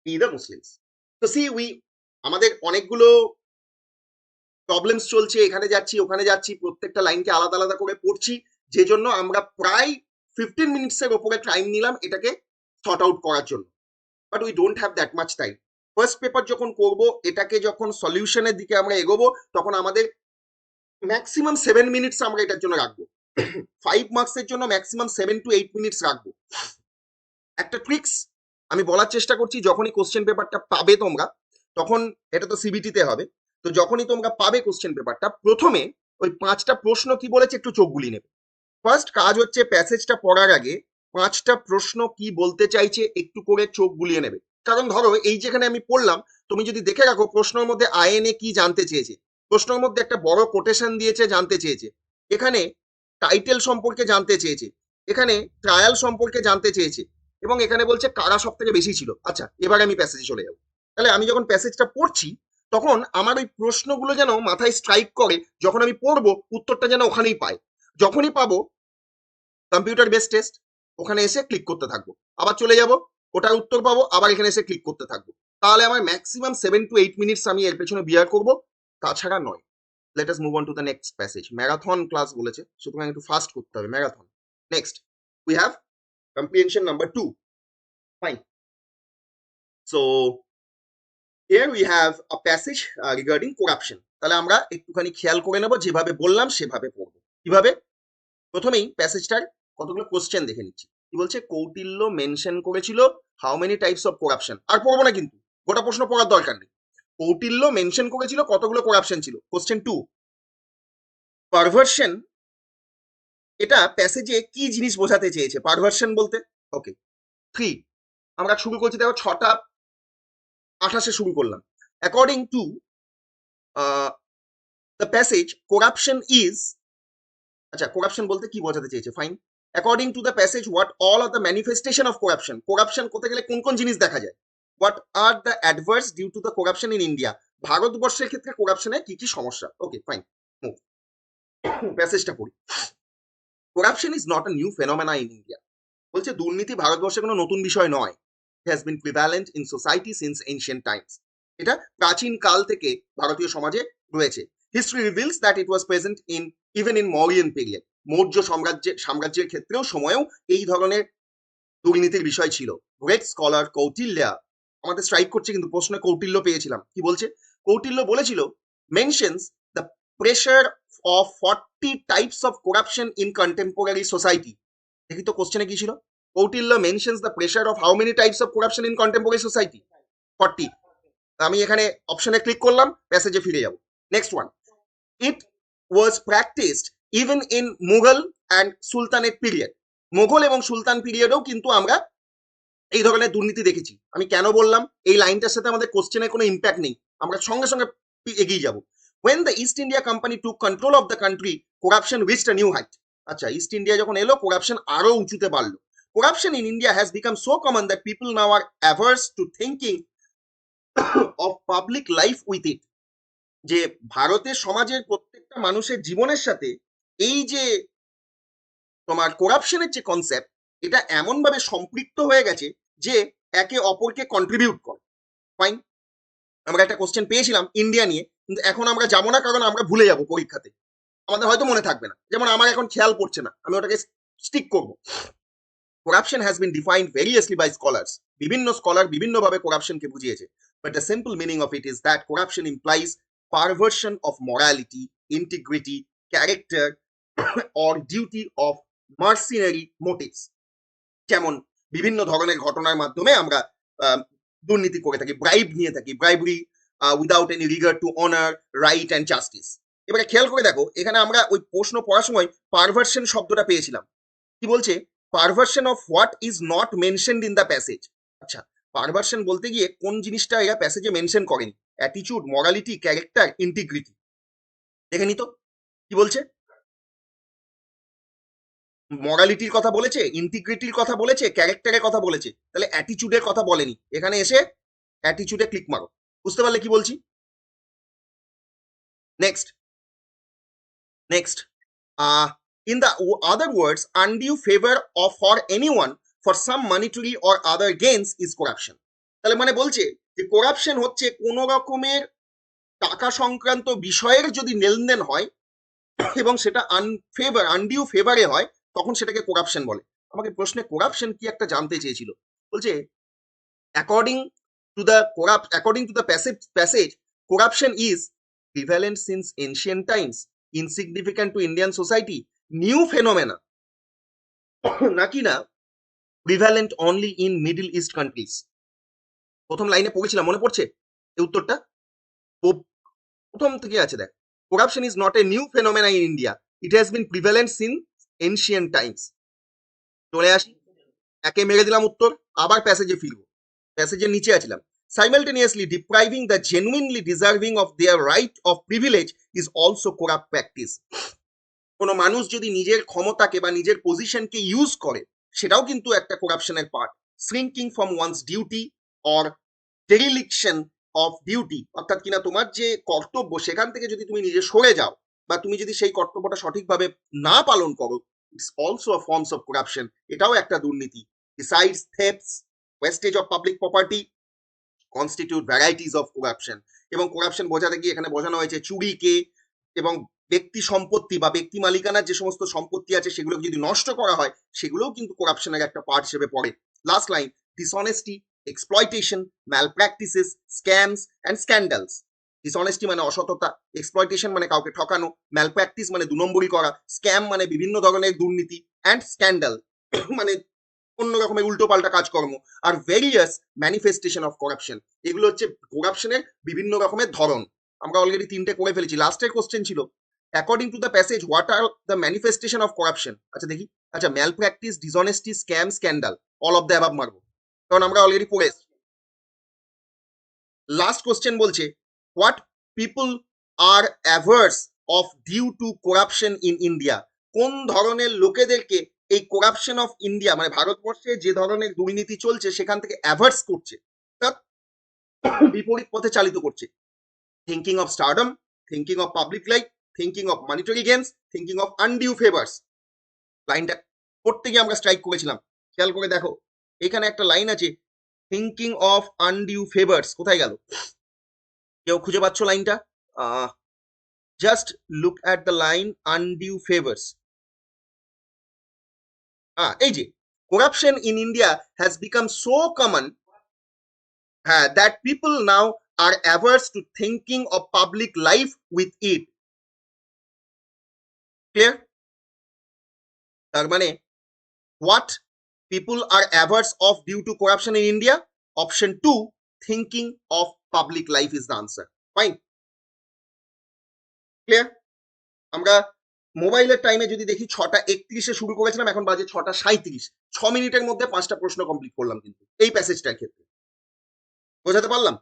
B the Muslims. তো সি উই, আমাদের অনেকগুলো প্রবলেমস চলছে, এখানে যাচ্ছি ওখানে যাচ্ছি, প্রত্যেকটা লাইনকে আলাদা আলাদা করে পড়ছি, যে জন্য আমরা প্রায় 15 মিনিটসের ওপরে টাইম নিলাম এটাকে সর্ট আউট করার জন্য। But we don't have that much time. First paper যখন করব, এটাকে যখন সলিউশনের দিকে আমরা এগোবো, তখন আমাদের ম্যাক্সিমাম 7 মিনিটস আমরা এটার জন্য রাখবো। 5 মার্কসের জন্য ম্যাক্সিমাম 7 to 8 মিনিটস রাখবো। একটা ট্রিক্স আমি বলার চেষ্টা করছি, যখনই কোশ্চেন পেপারটা পাবে তোমরা, তখন এটা তো সিবিটিতে হবে, তো যখনই তোমরা পাবে কোশ্চেন পেপারটা, প্রথমে ওই 5টা প্রশ্ন কি বলেছে একটু চোখ বুলিয়ে নেবে। ফার্স্ট কাজ হচ্ছে প্যাসেজটা পড়ার আগে 5টা প্রশ্ন কি বলতে চাইছে একটু করে চোখ বুলিয়ে নেবে। কারণ ধরো এই যেখানে আমি পড়লাম, তুমি যদি দেখে রাখো প্রশ্নের মধ্যে আইএনএ কি জানতে চেয়েছে, প্রশ্নের মধ্যে একটা বড় কোটেশন দিয়েছে জানতে চেয়েছে, এখানে টাইটেল সম্পর্কে জানতে চেয়েছে, এখানে ট্রায়াল সম্পর্কে জানতে চেয়েছে, এবং এখানে বলছে কারা সব থেকে বেশি ছিল। আচ্ছা, এবারে আমি প্যাসেজে চলে যাবো। তাহলে আমি যখন প্যাসেজটা পড়ছি, তখন আমার ওই প্রশ্নগুলো যেন মাথায় স্ট্রাইক করে, যখন আমি পড়বো উত্তরটা যেন ওখানেই পাই। যখনই পাবো কম্পিউটার বেস টেস্ট, ওখানে এসে ক্লিক করতে থাকবো, আবার চলে যাব, ওটার উত্তর পাবো, আবার এখানে এসে ক্লিক করতে থাকবো। তাহলে আমার ম্যাক্সিমাম 7 to 8 মিনিটস আমি এর পেছনে বিয়ার করবো, তাছাড়া নয়। Let us move on to the next passage. Marathon class বলেছে, সুতরাং একটু ফাস্ট করতে হবে, marathon. Next we have comprehension number 2. Fine. So here we have a passage regarding corruption. তাহলে আমরা একটুখানি খেয়াল করে নেব, যেভাবে বললাম সেভাবে পড়বো। কিভাবে? প্রথমেই প্যাসেজটার কতগুলো কোশ্চেন দেখে নিচ্ছি। কি বলছে? কৌটিল্য মেনশন করেছিল how many types of corruption. আর পড়বো না কিন্তু, গোটা প্রশ্ন পড়ার দরকার নেই। কৌটিল্য মেনশন করেছিল কতগুলো করাপশন ছিল। কোশ্চেন 2, পারভার্সন, এটা প্যাসেজে কি জিনিস বোঝাতে চেয়েছে পারভার্সন বলতে? ওকে। 3, আমরা শুরু করছি, দেখো 6:28 শুরু করলাম। According to the passage corruption is, আচ্ছা করাপশন বলতে কি বোঝাতে চেয়েছে? Fine. According to the passage what all are the manifestation of corruption, corruption করতে গেলে কোন কোন জিনিস দেখা যায়? What are the adverse due to the corruption in India, ভারতবর্ষের ক্ষেত্রে করাপশনের কি কি সমস্যা। ওকে ফাইন, প্যাসেজটা পড়ি। Corruption is not a new phenomena in India. বলছে দুর্নীতি ভারতবর্ষে কোনো নতুন বিষয় নয়। It has been prevalent in society since ancient times. এটা প্রাচীন কাল থেকে ভারতীয় সমাজে রয়েছে। History reveals that it was present in even in Mauryan period. Maurya সাম্রাজ্যের ক্ষেত্রেও সময়েও এই ধরনের দুর্নীতির বিষয় ছিল। গ্রেট স্কলার কৌটিল্য, আমাদের স্ট্রাইক করছে কিন্তু প্রশ্নে কৌটিল্য পেয়েছিলাম। কি বলছে? কৌটিল্য বলেছিল mentions the pressure of 40 types of corruption in contemporary society. দেখি তো কোশ্চেনে কি ছিল? Kautilya mentions the pressure of how many types of corruption in contemporary society? 40। আমি এখানে অপশনে ক্লিক করলাম, প্যাসেজে ফিরে যাব। Next one, it was practised even in Mughal and sultanate period. Mughal এবং সুলতান পিরিয়ডেও কিন্তু আমরা এই ধরনের দুর্নীতি দেখেছি। আমি কেন বললাম? এই লাইনটার সাথে আমাদের কোশ্চেনের কোনো ইম্প্যাক্ট নেই, আমরা সঙ্গে সঙ্গে এগিয়ে যাব। When the East India Company took control of the country, corruption reached a new height. আচ্ছা, ইস্ট ইন্ডিয়া যখন এলো, করাপশন আরো উঁচুতে বাড়লো। Corruption in India has become so common that people now are averse to thinking of public life with it. যে ভারতের সমাজের প্রত্যেকটা মানুষের জীবনের সাথে এই যে তোমার করাপশনের যে কনসেপ্ট, এটা এমন ভাবে সম্পৃক্ত হয়ে গেছে যে একে অপরকে কন্ট্রিবিউট করে। ফাইন, আমরা একটা কোশ্চেন পেয়েছিলাম ইন্ডিয়া নিয়ে, কিন্তু এখন আমরা যাবো না, কারণ আমরা ভুলে যাব পরীক্ষাতে, আমাদের হয়তো মনে থাকবে না। যেমন আমার এখন খেয়াল পড়ছে না, আমি ওটাকে স্টিক করব। Corruption has been defined variously by scholars. বিভিন্ন স্কলার বিভিন্নভাবে করাপশনকে বুঝিয়েছে। But the simple meaning of it is that corruption implies perversion of morality, integrity, character or duty of mercenary motives. যেমন বিভিন্ন ধরনের ঘটনার মাধ্যমে আমরা দুর্নীতি করে থাকি, ব্রাইব নিয়ে থাকি, bribery without any regard to honour, right and justice. এবারে খেয়াল করে দেখো, এখানে আমরা ওই প্রশ্ন পড়ার সময় পারভার্সন শব্দটা পেয়েছিলাম। কি বলছে? Perversion of what is not mentioned in the passage. আচ্ছা, পারভার্সন বলতে গিয়ে কোন জিনিসটা এরা প্যাসেজে মেনশন করেনি? Attitude, morality, character, integrity. দেখে নি তো কি বলছে? মরালিটির কথা বলেছে, ইন্টিগ্রিটির কথা বলেছে, ক্যারেক্টারের কথা বলেছে, তাহলে অ্যাটিচিউডের কথা বলেনি। এখানে এসে অ্যাটিচিউডে ক্লিক মারো। বুঝতে পারলে কি বলছি? Next next in the other words, undue favor of for anyone for some monetary or other gains is corruption. তাহলে মানে বলছে যে করাপশন হচ্ছে কোন রকমের টাকা সংক্রান্ত বিষয়ের যদি লেনদেন হয় এবং সেটা আনডিউ ফেভারে হয়, তখন সেটাকে করাপশন বলে। আমাকে প্রশ্নে করাপশন কি একটা জানতে চেয়েছিল। বলছে according to the passage, corruption is prevalent since ancient times, insignificant to Indian society, new phenomena, নাকি না prevalent only in middle east countries. প্রথম লাইনে পড়েছিলাম, মনে পড়ছে এই উত্তরটা? প্রথম থেকে আছে, দেখ, corruption is not a new phenomena in India, it has been prevalent since ancient times. চলে আসি, একে মেরে দিলাম উত্তর, আবার প্যাসেজে ফিরবো। প্যাসেজের নিচে আছিলাম, simultaneously depriving the genuinely deserving of their right of privilege is also corrupt practice. কোনো মানুষ যদি নিজের ক্ষমতাকে বা নিজের পজিশনকে ইউজ করে, সেটাও কিন্তু একটা করাপশনের part. Shrinking from one's duty or dereliction of duty, অর্থাৎ কিনা তোমার যে কর্তব্য সেখান থেকে যদি তুমি নিজে সরে যাও বা তুমি যদি সেই কর্তব্যটা সঠিকভাবে না পালন করো, it's also a forms of corruption, এটাও একটা দুর্নীতি। Besides thefts, wastage of public property constitute varieties of corruption. এবং করাপশন বোঝাতে গিয়ে এখানে বোঝানো হয়েছে চুরিকে এবং ব্যক্তি সম্পত্তি বা ব্যক্তি মালিকানার যে সমস্ত সম্পত্তি আছে সেগুলোকে যদি নষ্ট করা হয়, সেগুলোও কিন্তু করাপশনের একটা পার্ট হিসেবে পড়ে। Last line, dishonesty, exploitation, malpractices, scams and scandals. Dishonesty মানে অসততা, এক্সপ্লয়টেশন মানে কাউকে ঠকানো, ম্যালপ্র্যাকটিস মানে 2 নম্বরি করা, স্ক্যাম মানে বিভিন্ন ধরনের দুর্নীতি, অ্যান্ড স্ক্যান্ডাল মানে অন্য রকমের উল্টো পাল্টা কাজকর্ম, আর ভেরিয়াস ম্যানিফেস্টেশন অফ করাপশন। এগুলো হচ্ছে করাপশনের বিভিন্ন রকমের ধরন। আমরা অলরেডি 3টে করে ফেলেছি। লাস্টের কোশ্চেন ছিল, according to the passage what are the manifestation of corruption. আচ্ছা দেখি, আচ্ছা, malpractice, dishonesty, scam, scandal, all of the above মারবো, কারণ আমরা অলরেডি পড়ে এসেছি। লাস্ট কোশ্চেন বলছে, what people are averse of due to corruption in India. কোন ধরনের লোকেদেরকে এই করাপশন অফ ইন্ডিয়া মানে ভারতবর্ষে যে ধরনের দুর্নীতি চলছে সেখান থেকে অ্যাভার্স করছে, অর্থাৎ বিপরীত পথে চালিত করছে। Thinking of stardom, thinking of public life, thinking of monetary games, thinking of undue favours. লাইনটা পড়তে গিয়ে আমরা স্ট্রাইক করেছিলাম, খেয়াল করে দেখো, এখানে একটা লাইন আছে, থিঙ্কিং অফ আনডিউ ফেভার্স, কোথায় গেল? কেউ খুঁজে পাচ্ছ লাইনটা? Just look at the line undue favours. এই যে, corruption in India has become so common that people now are averse to thinking of public life with it. Clear? তার মানে what people are averse of due to corruption in India? Option 2, thinking of public life is the answer. Fine? Clear? আমরা মোবাইলের টাইমে যদি দেখি 6:31 শুরু করেছিলাম, এখন বাজে 6:37, 6 মিনিটের মধ্যে 5টা প্রশ্ন কমপ্লিট করলাম কিন্তু এই প্যাসেজটার ক্ষেত্রে। বোঝাতে পারলাম?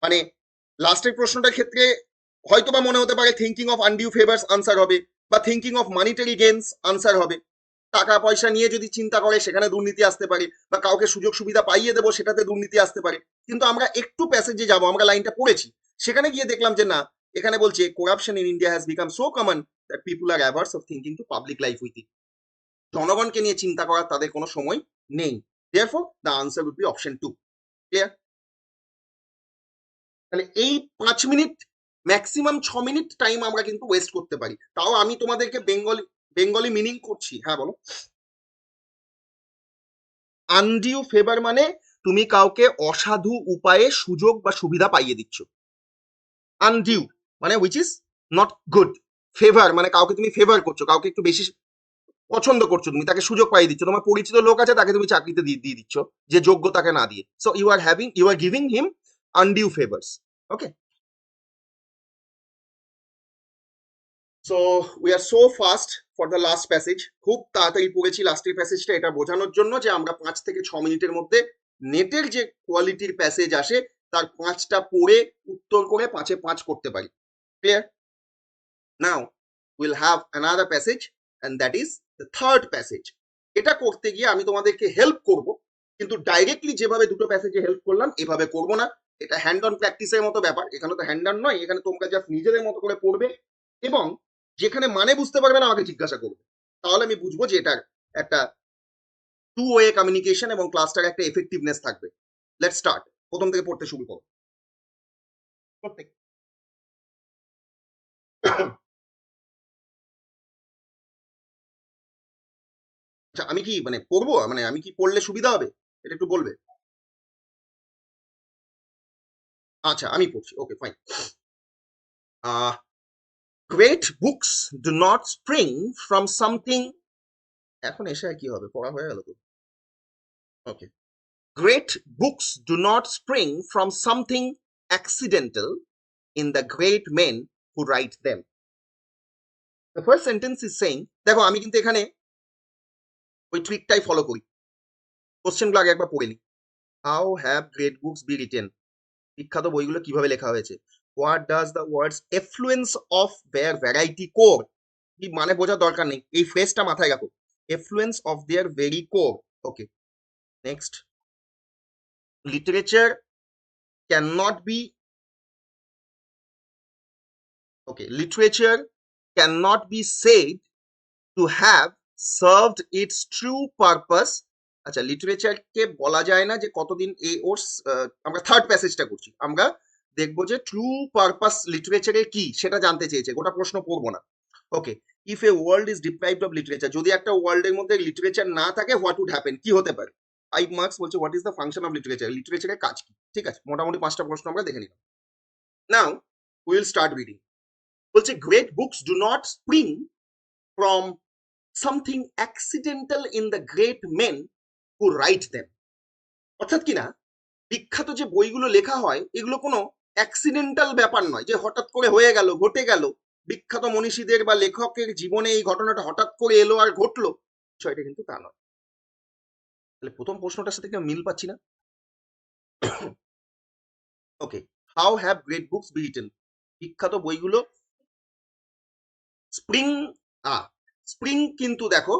মানে লাস্টের প্রশ্নটার ক্ষেত্রে হয়তো বা মনে হতে পারে thinking of undue favours answer হবে, বা thinking of monetary gains answer হবে। টাকা পয়সা নিয়ে যদি চিন্তা করে সেখানে দুর্নীতি আসতে পারে, বা কাউকে সুযোগ সুবিধা পাইয়ে দেবো সেটাতে দুর্নীতি আসতে পারে। কিন্তু আমরা একটু প্যাসেজে যাব, আমরা লাইনটা পড়েছি, সেখানে গিয়ে দেখলাম যে না, এখানে বলছে corruption in India has become so common that people are averse of thinking to public life with it. জনগণকে নিয়ে চিন্তা করার তাদের কোনো সময় নেই। Therefore the answer would be option 2। Clear? তাহলে এই 5 মিনিট ম্যাক্সিমাম 6 মিনিট টাইম আমরা কিন্তু ওয়েস্ট করতে পারি। তাও আমি তোমাদেরকে বেঙ্গলি মিনিং করছি। হ্যাঁ বলো। আনডিউ ফেভার মানে তুমি কাউকে অসাধু উপায়ে সুযোগ বা সুবিধা পাইয়ে দিচ্ছ। আনডিউ মানে which is not good. Favour মানে কাউকে তুমি ফেভার করছো, কাউকে একটু বেশি পছন্দ করছো, তুমি তাকে সুযোগ পাইয়ে দিচ্ছ, তোমার পরিচিত লোক আছে তাকে তুমি চাকরিতে দিয়ে দিচ্ছ যে যোগ্য তাকে না দিয়ে। So you are giving him undue favours. Okay, so we are so fast for the last passage. খুব তাড়াতাড়ি পড়েছি লাস্টের প্যাসেজটা, এটা বোঝানোর জন্য যে আমরা 5 থেকে 6 মিনিটের মধ্যে নেটের যে কোয়ালিটির প্যাসেজ আসে তার 5টা পড়ে উত্তর করে 5-এ 5 করতে পারি। Clear? Now will have another passage and that is the third passage. এটা করতে গিয়ে আমি তোমাদেরকে হেল্প করব, কিন্তু ডাইরেক্টলি যেভাবে দুটো প্যাসেজে হেল্প করলাম এভাবে করব না। এটা হ্যান্ড অন প্র্যাকটিসের মতো ব্যাপার, এখানে তো হ্যান্ড অন নয়, এখানে তোমরা জাস্ট নিজেদের মতো করে পড়বে এবং যেখানে মানে বুঝতে পারবে না আমাকে জিজ্ঞাসা করবে, তাহলে আমি বুঝবো যে এটার একটা টু ওয়ে কমিউনিকেশন এবং ক্লাসটার একটা এফেক্টিভনেস থাকবে। লেটস স্টার্ট, প্রথম থেকে পড়তে শুরু করো প্রত্যেক। আচ্ছা আমি কি মানে পড়বো, মানে আমি কি পড়লে সুবিধা হবে এটা একটু বলবে? আচ্ছা আমি পড়ছি, okay fine. Great books do not spring from something, এখন এসে কি হবে, পড়া হয়ে গেল তো। Okay, great books do not spring from something accidental in the great men who write them. The first sentence is saying, দেখো আমি কিন্তু এখানে ওই ট্রিকটাই ফলো করি, কোশ্চেনগুলো আগে একবার পড়ে নিই। How have great books be written, বিখ্যাত বইগুলো কিভাবে লেখা হয়েছে। What does the words effluence of their variety core, কি মানে বোঝার দরকার নেই, এই ফ্রেজটা মাথায় রাখো, effluence of their very core. Okay, next, literature can not be, okay, literature can not be said to have served its true purpose. আচ্ছা, লিটারেচারকে বলা যায় না যে কতদিন এই ওর, আমরা থার্ড প্যাসেজটা করছি, আমরা দেখবো যে ট্রু পারপাস লিটারেচারের কি সেটা জানতে চেয়েছে, গোটা প্রশ্ন পড়বো না। Okay, if a world is deprived of literature, যদি একটা ওয়ার্ল্ডের মধ্যে লিটারেচার না থাকে হোয়াট উড হ্যাপেন, কি হতে পারে। 5 মার্কস বলছে what is the function of literature, লিটারেচারের কাজ কি। ঠিক আছে, মোটামুটি 5টা প্রশ্ন আমরা দেখে নিলাম। Now will start reading. বলছে great books do not spring from something accidental in the great men who write them. অর্থাৎ কিনা বিখ্যাত যে বইগুলো লেখা হয় এগুলো কোনো অ্যাক্সিডেন্টাল ব্যাপার নয় যে হঠাৎ করে হয়ে গেল, ঘটে গেল, বিখ্যাত মনীষীদের বা লেখকের জীবনে এই ঘটনাটা হঠাৎ করে এলো আর ঘটলো, বিষয়টা কিন্তু তা নয়। তাহলে প্রথম প্রশ্নটার সাথে কেউ মিল পাচ্ছি না। Okay, how have great books be written, বিখ্যাত বইগুলো স্প্রিং, স্প্রিং কিন্তু দেখো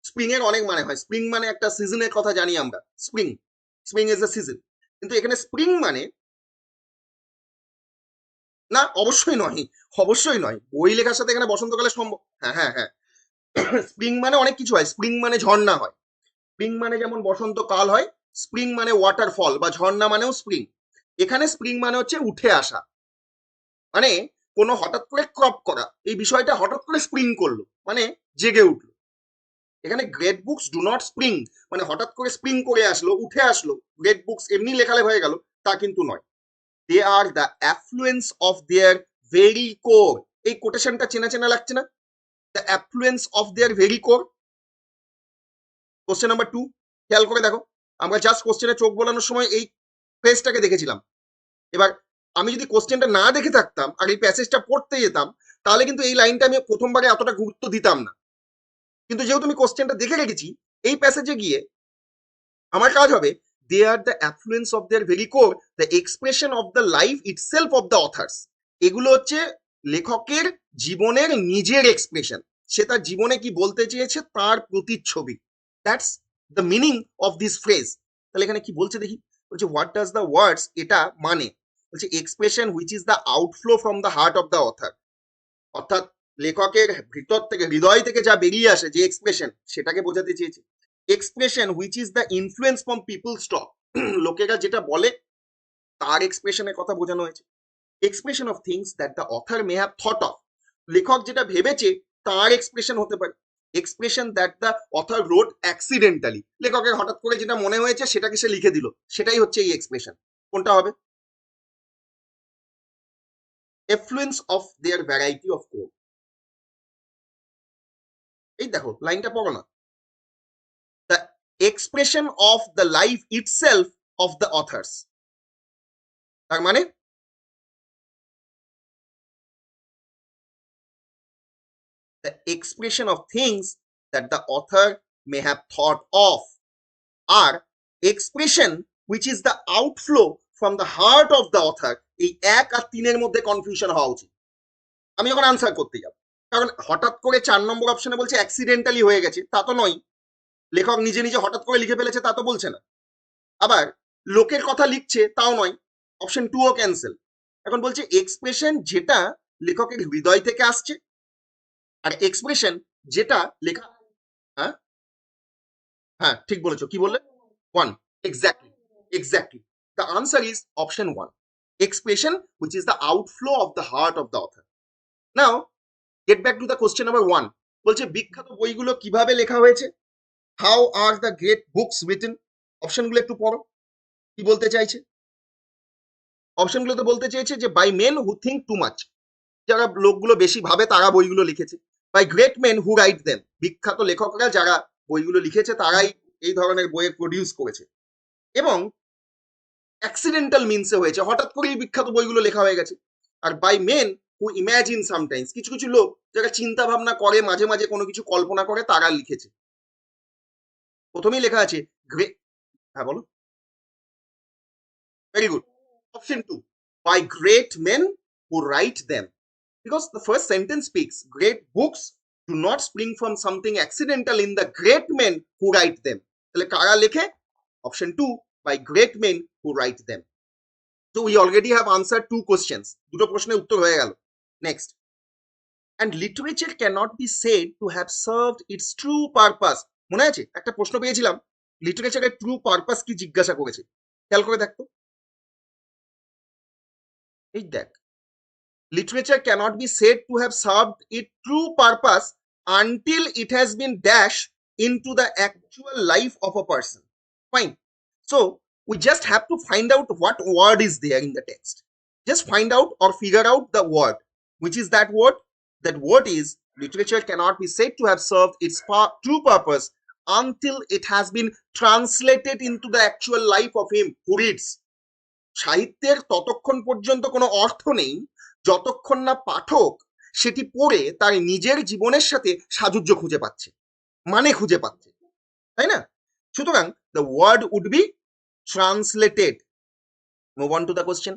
স্প্রিং এর অনেক মানে হয়, স্প্রিং মানে একটা সিজনের কথা জানি আমরা, spring, spring is a season, কিন্তু এখানে স্প্রিং মানে না, অবশ্যই নয়, অবশ্যই নয়, বই লেখার সাথে এখানে বসন্তকালে সম্ভব, হ্যাঁ হ্যাঁ হ্যাঁ, স্প্রিং মানে অনেক কিছু হয়, স্প্রিং মানে ঝর্ণা হয়, স্প্রিং মানে যেমন বসন্তকাল হয়, স্প্রিং মানে ওয়াটারফল বা ঝর্ণা মানেও স্প্রিং। এখানে স্প্রিং মানে হচ্ছে উঠে আসা, মানে কোনো হঠাৎ করে ক্রপ করা, এই বিষয়টা হঠাৎ করে স্প্রিং করলো মানে জেগে উঠলো। এখানে great books do not spring মানে হঠাৎ করে স্প্রিং করে আসলো, উঠে আসলো, গ্রেট বুকস এমনি লেখালে হয়ে গেল, তা কিন্তু নয়। They are the affluence of their very core, এই কোটেশনটা চেনা চেনা লাগছে না, the affluence of their very core. Question number 2 খেয়াল করে দেখো, আমরা জাস্ট কোশ্চেনে চোখ বোলানোর সময় এই ফ্রেজটাকে দেখেছিলাম। এবার আমি যদি কোশ্চেনটা না দেখে থাকতাম আর এই প্যাসেজটা পড়তে যেতাম, তাহলে কিন্তু এই লাইনটা আমি প্রথমবারে এতটা গুরুত্ব দিতাম না, কিন্তু যেহেতু আমি কোশ্চেনটা দেখে রেখেছি, এই প্যাসেজে গিয়ে আমার কাজ হবে, they are the affluence of their very core, the expression of the life itself of the authors. এগুলো হচ্ছে লেখকের জীবনের নিজের এক্সপ্রেশন, সে তার জীবনে কি বলতে চেয়েছে তার প্রতিচ্ছবি, that's the meaning of this phrase. তাহলে এখানে কি বলছে দেখি, বলছে হোয়াট ডাজ দ্য ওয়ার্ডস, এটা মানে বলছে expression which is the outflow from the heart of the author, অর্থাৎ লেখকের ভিতর থেকে, হৃদয় থেকে যা বেরিয়ে আসে যে এক্সপ্রেশন, সেটাকে বোঝাতে চেয়েছে। Expression which is the influence from people's talk, লোকেরা যেটা বলে তার এক্সপ্রেশনের কথা বোঝানো হয়েছে। Expression of things that the author may have thought of, লেখক যেটা ভেবেছে তার এক্সপ্রেশন হতে পারে। Expression that the author wrote accidentally, লেখকের হঠাৎ করে যেটা মনে হয়েছে সেটাকে সে লিখে দিল, সেটাই হচ্ছে এই এক্সপ্রেশন। কোনটা হবে? Effluence of their variety of code, এই দেখো লাইনটা পড়ো না, the expression of the life itself of the authors. তার মানে the expression of things that the author may have thought of are expression which is the outflow from the heart of the author। এই 1 আর 3 এর মধ্যে confusion হওয়া উচিত আমি যখন answer করতে যাব, কারণ হঠাৎ করে 4 নম্বর অপশনে বলছে অ্যাক্সিডেন্টালি হয়ে গেছে, তা তো নয়। লেখক নিজে নিজে হঠাৎ করে লিখে ফেলেছে, তা তো বলছে না। আবার লোকের কথা লিখছে, তাও নয়। অপশন 2 ও ক্যান্সেল। এখন বলছে এক্সপ্রেশন যেটা লেখকের হৃদয় থেকে আসছে, আর এক্সপ্রেশন যেটা লেখা। হ্যাঁ হ্যাঁ ঠিক বলেছো, কি বললে? 1, exactly, exactly. The answer is option 1, expression which is the outflow of the heart of the author. Now get back to the question number 1. বলছে বিখ্যাত বইগুলো কিভাবে লেখা হয়েছে? How are the great books written? অপশনগুলো একটু পড়ো, কি বলতে চাইছে? অপশনগুলোতে বলতে চেয়েছে যে by men who think too much, যারা লোকগুলো বেশি ভাবে তারা বইগুলো লিখেছে। By great men who write them, বিখ্যাত লেখকরা যারা বইগুলো লিখেছে তারাই এই ধরনের বইয়ের প্রডিউস করেছে। এবং অ্যাক্সিডেন্টাল মিনসে হয়েছে, হঠাৎ করেই বিখ্যাত বইগুলো লেখা হয়ে গেছে। আর by men who imagine sometimes, কিছু কিছু লোক যারা চিন্তা ভাবনা করে, মাঝে মাঝে কোনো কিছু কল্পনা করে, তারা লিখেছে। প্রথমেই লেখা আছে গ্রেট। হ্যাঁ বলো। Very good. Option 2, by great men who write them. Because the first sentence speaks, great books do not spring from something accidental in the great men who write them. তাহলে কারা লেখে? Option 2, by great men who write them. So we already have answered 2 questions. দুটো প্রশ্নের উত্তর হয়ে গেল। Next. And literature cannot be said to have served its true purpose. মনে আছে একটা প্রশ্ন পেয়েছিলাম, লিটারেচারের ট্রু পারপাস কি জিজ্ঞাসা করেছে, খেয়াল করে দেখতো। এই দেখ, literature cannot be said to have served its true purpose until it has been dashed into the actual life of a person. Fine. So we just have to find out what word is there in the text. Just find out or figure out the word. Which is that word? That word is literature cannot be said to have served its true purpose until it has been translated into the actual life of him who reads. সাহিত্যের ততক্ষণ পর্যন্ত কোনো অর্থ নেই যতক্ষণ না পাঠক সেটি পড়ে তার নিজের জীবনের সাথে সাযুজ্য খুঁজে পাচ্ছে, মানে খুঁজে পাচ্ছে, তাই না? সুতরাং the word would be translated. Move on to the question.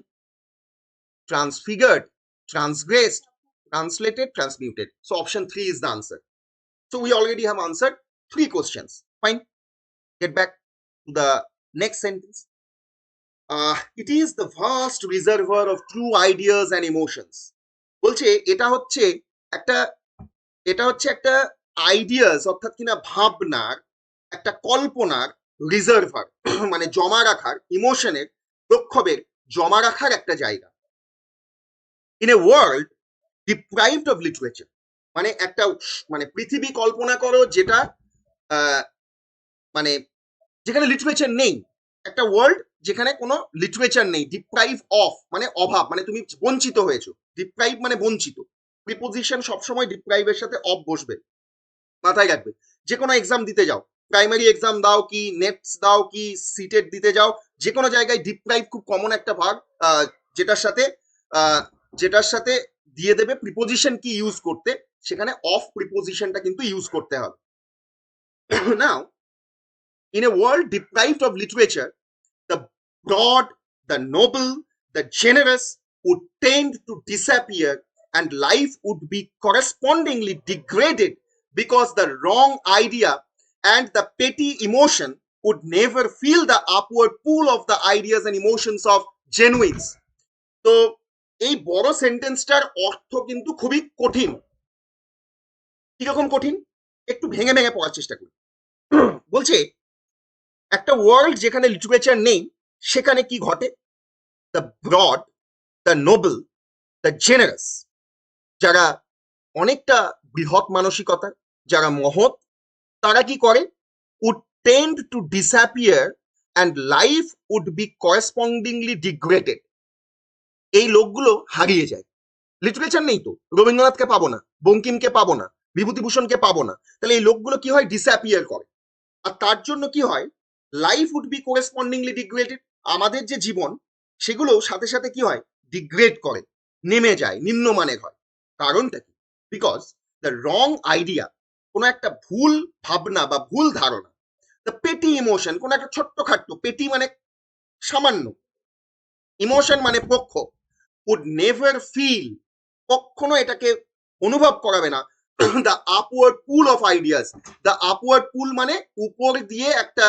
Transfigured, transgressed, translated, transmuted. So option 3 is the answer. So we already have answered 3 questions. Fine. Get back to the next sentence. It is the vast reservoir of true ideas and emotions. বলছে এটা হচ্ছে একটা ideas, অর্থাৎ কিনা ভাবনার, একটা কল্পনার reservoir, মানে জমা রাখার, ইমোশনের, প্রক্ষোভের জমা রাখার একটা জায়গা। In a world deprived of literature, মানে একটা মানে পৃথিবী কল্পনা করো যেটা মানে যেখানে লিটারেচার নেই, একটা ওয়ার্ল্ড যেখানে কোনো লিটারেচার নেই। ডিপ্রাইভ অফ মানে অভাব, মানে তুমি বঞ্চিত হয়েছো। ডিপ্রাইভ মানে বঞ্চিত। প্রিপোজিশন সবসময় ডিপ্রাইভের সাথে অফ বসবে, মাথায় রাখবে। যে কোনো এক্সাম দিতে যাও, প্রাইমারি এক্সাম দাও কি, নেটস দাও কি, সিটেট দিতে যাও, যে কোনো জায়গায় ডিপ্রাইভ খুব কমন একটা ভাগ, যেটার সাথে দিয়ে দেবে প্রিপোজিশন কি ইউজ করতে, সেখানে অফ প্রিপোজিশনটা কিন্তু ইউজ করতে হবে। নাও in a world deprived of literature, the broad, the noble, the generous would tend to disappear and life would be correspondingly degraded because the wrong idea and the petty emotion would never feel the upward pull of the ideas and emotions of genuines. তো এই বড় সেন্টেন্সটার অর্থ কিন্তু খুবই কঠিন। কিরকম কঠিন একটু ভেঙে ভেঙে পড়ার চেষ্টা করি। বলছে একটা ওয়ার্ল্ড যেখানে লিটারেচার নেই সেখানে কি ঘটে? The broad, the noble, the generous, যারা অনেকটা বৃহৎ মানসিকতা, যারা মহৎ, তারা কি করে? Would tend to disappear and life would be correspondingly degraded. এই লোকগুলো হারিয়ে যায়। লিটারেচার নেই তো রবীন্দ্রনাথকে পাবো না, বঙ্কিমকে পাবো না, বিভূতিভূষণকে পাবো না, তাহলে এই লোকগুলো কি হয়, ডিসঅ্যাপিয়ার করে। আর তার জন্য কি হয়, লাইফ উড বি কোরেসপন্ডিংলি ডিগ্রেডেড। আমাদের যে জীবন সেগুলো সাথে সাথে কি হয়, ডিগ্রেড করে, নেমে যায়, নিম্নমানের হয়। কারণটা কি? বিকজ দ্য রং আইডিয়া, কোনো একটা ভুল ভাবনা বা ভুল ধারণা, দ্য পেটি ইমোশন, কোনো একটা ছোট্ট খাট্ট, পেটি মানে সামান্য, ইমোশন মানে পক্ষ, would never feel, কখনো এটাকে অনুভব করাবে না, the upward pull of ideas. The upward pull মানে উপর দিয়ে একটা,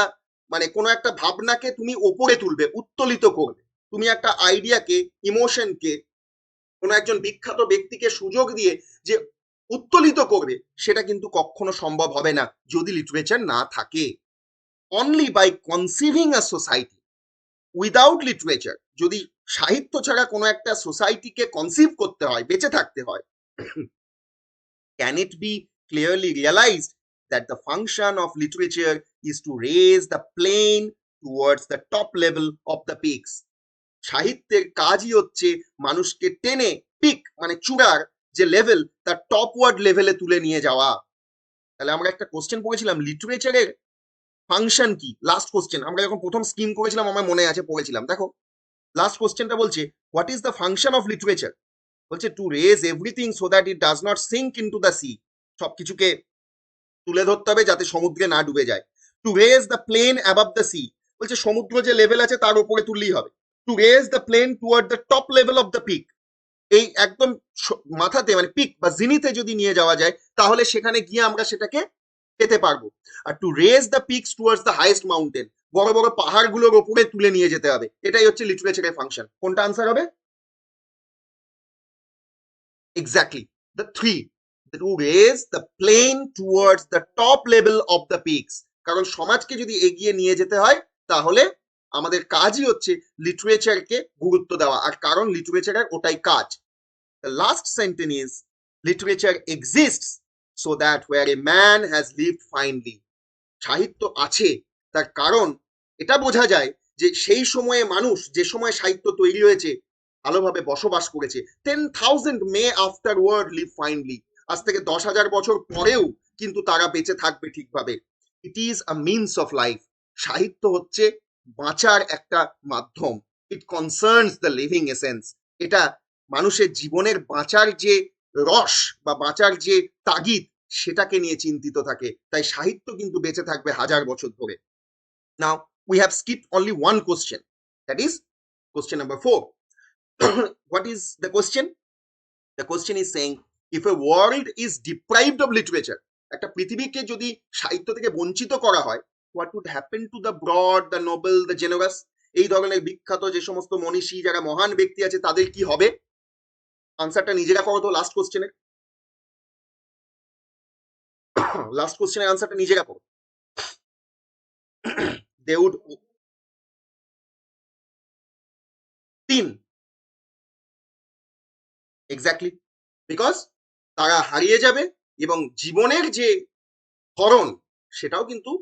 মানে কোনো একটা ভাবনাকে তুমি ওপরে তুলবে, উত্তোলিত করবে। তুমি একটা আইডিয়াকে, ইমোশনকে, কোনো একজন বিখ্যাত ব্যক্তিকে সুযোগ দিয়ে যে উত্তোলিত করবে, সেটা কিন্তু কখনো সম্ভব হবে না যদি লিটারেচার না থাকে। Only by conceiving a society without literature, যদি সাহিত্য ছাড়া কোনো একটা সোসাইটিকে কনসিভ করতে হয়, বেঁচে থাকতে হয়, can it be clearly realized that the function of literature is to raise the plane towards the top level of the peaks? সাহিত্যের কাজই হচ্ছে মানুষকে টেনে পিক মানে চূড়ার যে লেভেল, তার টপওয়ার্ড লেভেলে তুলে নিয়ে যাওয়া। তাহলে আমরা একটা কোশ্চেন পড়েছিলাম, লিটারেচারের ফাংশন কি? লাস্ট কোশ্চেন আমরা যখন প্রথম স্কিম করেছিলাম, আমার মনে আছে পড়েছিলাম, দেখো লাস্ট কোশ্চেনটা বলছে, what is the function of literature? বলছে to raise everything so that it does not sink into the sea, সবকিছুকে তুলে ধরতে হবে যাতে সমুদ্রে না ডুবে যায়। To raise the plane above the sea, বলছে সমুদ্র যে লেভেল আছে তার উপরে তুললেই হবে। To raise the plane toward the top level of the peak, এই একদম মাথাতে মানে পিক বা জিনিতে যদি নিয়ে যাওয়া যায়, তাহলে সেখানে গিয়ে আমরা সেটাকে পেতে পারবো। আর to raise the peaks towards the highest mountain, বড় বড় পাহাড়গুলোর উপরে তুলে নিয়ে যেতে হবে। এটাই হচ্ছে লিটারেচারের ফাংশন। কোনটা আনসার হবে? Exactly, the three, to raise the plane towards the top level of the peaks. কারণ সমাজকে যদি এগিয়ে নিয়ে যেতে হয়, তাহলে আমাদের কাজই হচ্ছে লিটারেচারকে গুরুত্ব দেওয়া, আর কারণ লিটারেচারের ওটাই কাজ। The last sentence is, literature exists so that where a man has lived finely, সাহিত্য আছে তার কারণ এটা বোঝা যায় যে সেই সময়ে মানুষ, যে সময় সাহিত্য তৈরি হয়েছে, ভালোভাবে বসবাস করেছে। 10,000 মে আফটার ওয়ার্ড লিভ ফাইনলি, আজ থেকে 10,000 বছর পরেও কিন্তু তারা বেঁচে থাকবে ঠিকভাবে। It is a means of life, সাহিত্য হচ্ছে বাঁচার একটা মাধ্যম। ইট কনসার্নস দ্য লিভিং এসেন্স, এটা মানুষের জীবনের বাঁচার যে রস বা বাঁচার যে তাগিদ, সেটাকে নিয়ে চিন্তিত থাকে। তাই সাহিত্য কিন্তু বেঁচে থাকবে হাজার বছর ধরে। নাও we have skipped only one question, that is question number 4. What is the question? The question is saying, if a world is deprived of literature, একটা পৃথিবীকে যদি সাহিত্য থেকে বঞ্চিত করা হয়, what would happen to the broad, the noble, the generous? এই ধরনের বিখ্যাত যে সমস্ত মনীষী, যারা মহান ব্যক্তি আছে, তাদের কি হবে? আনসারটা নিজেরা করো তো লাস্ট কোশ্চেনের। লাস্ট কোশ্চেনের আনসারটা নিজেরা করো। they would, 3, এক্স্যাক্টলি, বিকজ তারা হারিয়ে যাবে এবং জীবনের যে ধরন সেটাও কিন্তু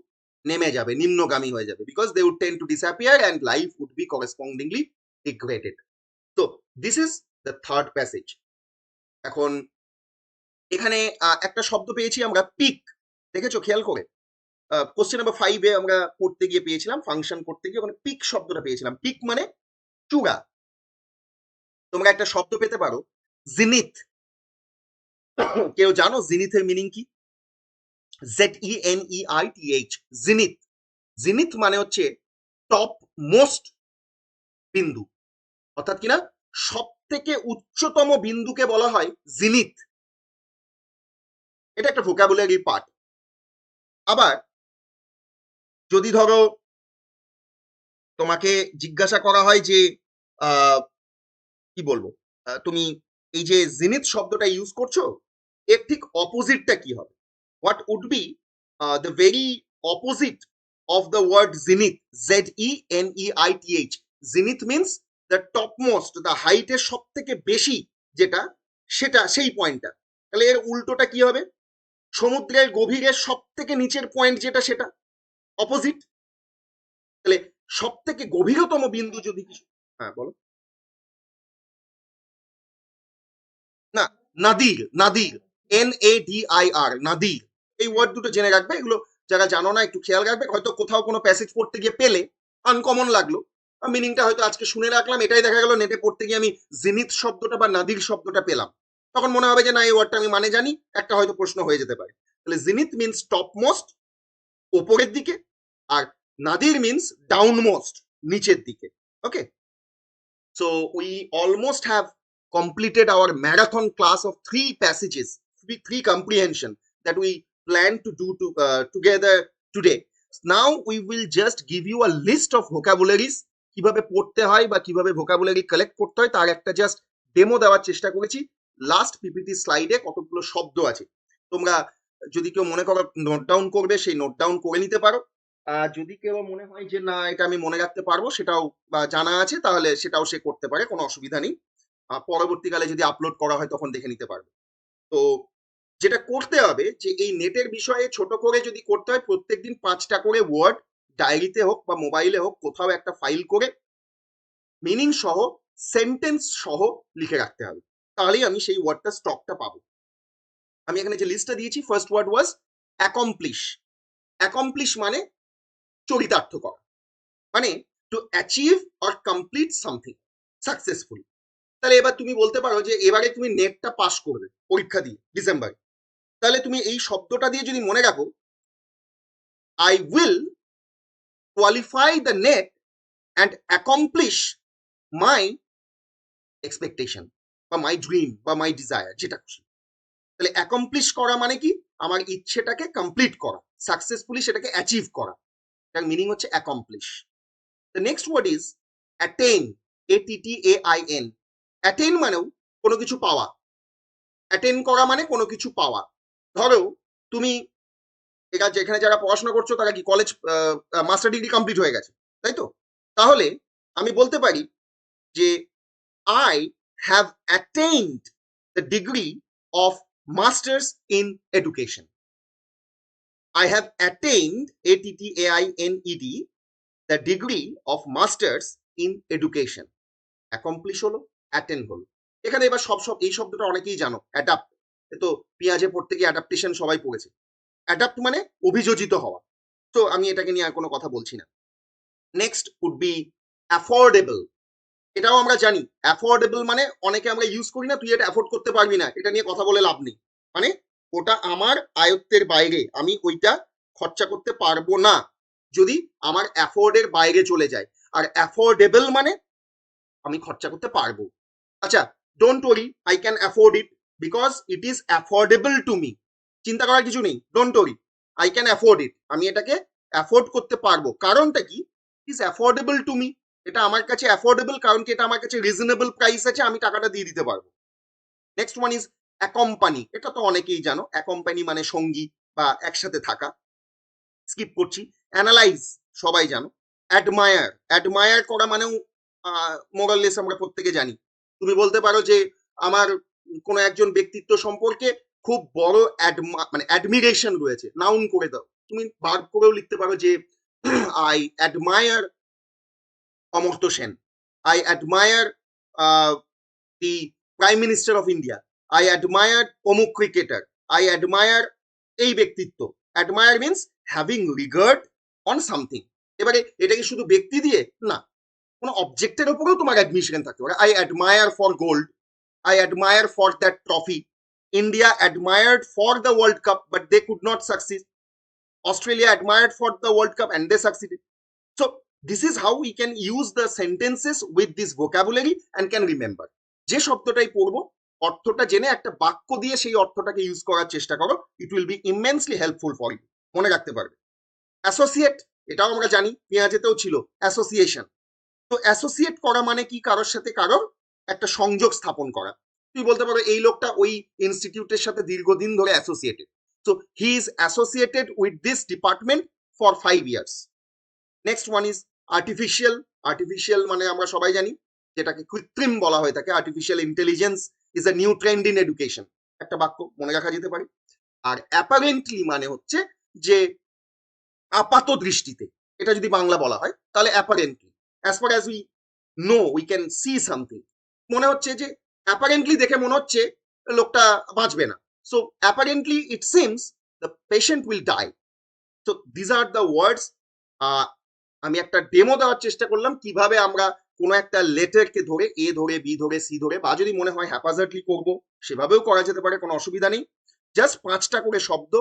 নেমে যাবে, নিম্নগামী হয়ে যাবে, because they would tend to disappear and life would be correspondingly degraded. তো this is the third passage. এখন এখানে একটা শব্দ পেয়েছি আমরা, পিক, দেখেছো খেয়াল করে? কোশ্চেন নাম্বার 5-এ আমরা পড়তে গিয়ে পেয়েছিলাম, ফাংশন করতে গিয়ে ওখানে পিক শব্দটা পেয়েছিলাম। পিক মানে চূড়া। তোমরা একটা শব্দ পেতে পারো, জিনিথ। কেউ জানো জিনিথের মিনিং কি? ZENEITH, জিনিথ। জিনিথ মানে হচ্ছে টপ মোস্ট বিন্দু, অর্থাৎ কিনা সব থেকে উচ্চতম বিন্দুকে বলা হয় জিনিথ। এটা একটা ভোকাবুলারি পার্ট। আবার যদি ধরো তোমাকে জিজ্ঞাসা করা হয় যে কি বলবো, তুমি এই যে জিনিথ শব্দটা ইউজ করছো, এর ঠিক অপোজিটটা কি হবে? What would be the very opposite of the word zenith? ZENEITH, zenith means the topmost, the হাইটের সব থেকে বেশি যেটা, সেটা সেই পয়েন্টটা। তাহলে এর উল্টোটা কি হবে? সমুদ্রের গভীরের সব থেকে নিচের পয়েন্ট যেটা, সেটা অপোজিট। তাহলে সব থেকে গভীরতম বিন্দু যদি কিছু, হ্যাঁ বলো। না, নাদির, নাদির, NADIR, নাদির। এই ওয়ার্ড দুটো জেনে রাখবে, এগুলো যারা জানো না একটু খেয়াল রাখবে, হয়তো কোথাও কোনো প্যাসেজ পড়তে গিয়ে পেলে আনকমন লাগলো, মিনিংটা হয়তো আজকে শুনে রাখলাম, এটাই দেখা গেল নেটে পড়তে গিয়ে আমি জিনিত শব্দটা বা নাদির শব্দটা পেলাম, তখন মনে হবে যে না এই ওয়ার্ডটা আমি মানে জানি, একটা হয়তো প্রশ্ন হয়ে যেতে পারে। তাহলে জিনিত মিনস টপ মোস্ট, ওপরের দিকে, আর নাদির মিনস ডাউন মোস্ট, নিচের দিকে। ওকে, so we almost have completed our marathon class of 3 passages, three comprehension that we plan to do together today. Now we will just give you a list of vocabularies, কিভাবে পড়তে হয় বা কিভাবে vocabulary collect করতে হয় তার একটা just demo দেওয়ার চেষ্টা করেছি। লাস্ট পিপিটি স্লাইডে কতগুলো শব্দ আছে, তোমরা যদি কেউ মনে করো নোট ডাউন করবে, সেই নোট ডাউন করে নিতে পারো। যদি কেউ মনে হয় যে না এটা আমি মনে রাখতে পারবো, সেটাও বা জানা আছে, তাহলে সেটাও সে করতে পারে, কোনো অসুবিধা নেই। পরবর্তীকালে যদি আপলোড করা হয় তখন দেখে নিতে পারবে। তো যেটা করতে হবে যে এই নেটের বিষয়ে ছোট করে যদি করতে হয়, প্রত্যেকদিন 5টা করে ওয়ার্ড ডায়েরিতে হোক বা মোবাইলে হোক কোথাও একটা ফাইল করে মিনিং সহ, সেন্টেন্স সহ লিখে রাখতে হবে, তাহলেই আমি সেই ওয়ার্ডটা স্টকটা পাবো। আমি এখানে যে লিস্টটা দিয়েছি, first word was accomplish. Accomplish মানে চরিতার্থ করা, মানে to achieve or complete something successfully. তাহলে এবার তুমি বলতে পারো যে এবারে তুমি নেটটা পাস করবে পরীক্ষা দিয়ে ডিসেম্বরে, তাহলে তুমি এই শব্দটা দিয়ে যদি মনে রাখো, I will qualify the net and accomplish my expectation বা মাই ড্রিম বা মাই ডিজায়ার, যেটা খুশি। তাহলে অ্যাকমপ্লিশ করা মানে কি, আমার ইচ্ছেটাকে কমপ্লিট করা, সাকসেসফুলি সেটাকে অ্যাচিভ করা, তার মিনিং হচ্ছে accomplish. The next word is attain, ATTAIN। Attain মানেও কোনো কিছু পাওয়া, অ্যাটেইন করা মানে কোনো কিছু পাওয়া। ধরো তুমি যেখানে যারা পড়াশোনা করছো তারা কি কলেজ মাস্টার ডিগ্রি কমপ্লিট হয়ে গেছে, তাই তো? তাহলে আমি বলতে পারি যে I have attained the degree of masters in education. I have attained, ATTAINED, the degree of masters in education. Accomplish হলো, অ্যাটেন্ড হলো। এখানে এবার এই শব্দটা অনেকেই জানো, অ্যাডাপ্ট। তো পেঁয়াজে পড়তে গিয়ে অ্যাডাপ্টেশন সবাই পড়েছে। অ্যাডাপ্ট মানে অভিযোজিত হওয়া, তো আমি এটাকে নিয়ে আর কোনো কথা বলছি না। Next would be affordable. এটাও আমরা জানি, অ্যাফোর্ডেবল মানে অনেকে আমরা ইউজ করি না, তুই এটা অ্যাফোর্ড করতে পারবি না, এটা নিয়ে কথা বলে লাভ নেই, মানে ওটা আমার আয়ত্তের বাইরে, আমি ওইটা খরচা করতে পারবো না যদি আমার অ্যাফোর্ডের বাইরে চলে যায়। আর অ্যাফোর্ডেবল মানে আমি খরচা করতে পারবো। আচ্ছা, don't worry, I can afford it because it is affordable to me. চিন্তা করার কিছু নেই, don't worry, I can afford it, আমি এটাকে অ্যাফোর্ড করতে পারবো। কারণটা কি, ইজ অ্যাফোর্ডেবল টু মি, এটা আমার কাছে অ্যাফোর্ডেবল, কারণ কি এটা আমার কাছে রিজনেবল প্রাইস আছে, আমি টাকাটা দিয়ে দিতে পারবো। Next one is accompany. এটা তো অনেকেই জানো, অ্যাকম্পানি মানে সঙ্গী বা একসাথে থাকা, স্কিপ করছি। অ্যানালাইজ সবাই জানো। অ্যাডমায়ার, অ্যাডমায়ার করা মানেও মোরাললেস আমরা প্রত্যেকে জানি। তুমি বলতে পারো যে আমার কোনো একজন ব্যক্তিত্ব সম্পর্কে খুব বড় মানে অ্যাডমিরেশন রয়েছে, নাউন করে দাও। তুমি ভার্ব করেও লিখতে পারো যে I admire Amartya Sen, I admire the prime minister of India, I admire অমুক ক্রিকেটার, আই অ্যাডমায়ার এই ব্যক্তিত্ব। Admire means having regard on something. এবারে এটা কি শুধু ব্যক্তি দিয়ে না, কোনো অবজেক্টের উপরেও তোমার অ্যাডমিশন থাকতে পারে। I admire for gold, I admire for that trophy, India admired for the world cup but they could not succeed, Australia admired for the world cup and they succeeded. So this is how we can use the sentences with this vocabulary and can remember. যে শব্দটাই পড়বো অর্থটা জেনে একটা বাক্য দিয়ে সেই অর্থটাকে use করার চেষ্টা করো, it will be immensely helpful for you, মনে রাখতে পারবে। অ্যাসোসিয়েট, এটাও আমরা জানি, পেঁয়াজেতেও ছিল অ্যাসোসিয়েশন। তো অ্যাসোসিয়েট করা মানে কি, কারোর সাথে কারোর একটা সংযোগ স্থাপন করা। তুমি বলতে পারো এই লোকটা ওই ইনস্টিটিউটের সাথে দীর্ঘদিন ধরে associated, so he is associated with this department for 5 years. Next one is artificial. Artificial মানে আমরা সবাই জানি যেটাকে কৃত্রিম বলা হয়ে থাকে। Artificial intelligence is a new trend in education, একটা বাক্য মনে রাখা যেতে পারে। আর অ্যাপারেন্টলি মানে হচ্ছে যে আপাত দৃষ্টিতে, এটা যদি বাংলা বলা হয় তাহলে apparently, as far as we know we can see something, মনে হচ্ছে যে অ্যাপারেন্টলি দেখে মনে হচ্ছে লোকটা বাঁচবে না, So apparently it seems the patient will die. So these are the words. আমি একটা ডেমো দেওয়ার চেষ্টা করলাম কিভাবে আমরা কোনো একটা লেটারকে ধরে এ ধরে বি ধরে সি ধরে বা যদি মনে হয় হ্যাপাজার্ডলি করব সেভাবেও করা যেতে পারে, কোনো অসুবিধা নেই। জাস্ট 5টা করে শব্দ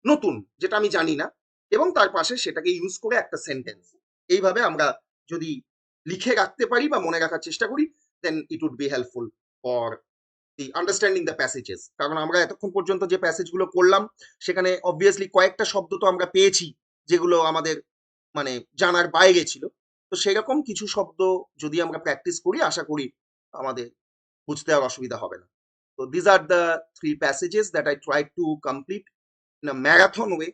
নতুন যেটা আমি জানি না এবং তার পাশে সেটাকে ইউজ করে একটা সেন্টেন্স, এইভাবে আমরা যদি লিখে রাখতে পারি বা মনে রাখার চেষ্টা করি, then it would be helpful for the understanding the passages. কারণ আমরা এতক্ষণ পর্যন্ত যে প্যাসেজগুলো করলাম সেখানে অবভিয়াসলি কয়েকটা শব্দ তো আমরা পেয়েছি যেগুলো আমাদের মানে জানার বাইরে ছিল। তো সেরকম কিছু শব্দ যদি আমরা প্র্যাকটিস করি আশা করি আমাদের বুঝতে আর অসুবিধা হবে না। তো this are the 3 passages that I try to complete in a marathon way.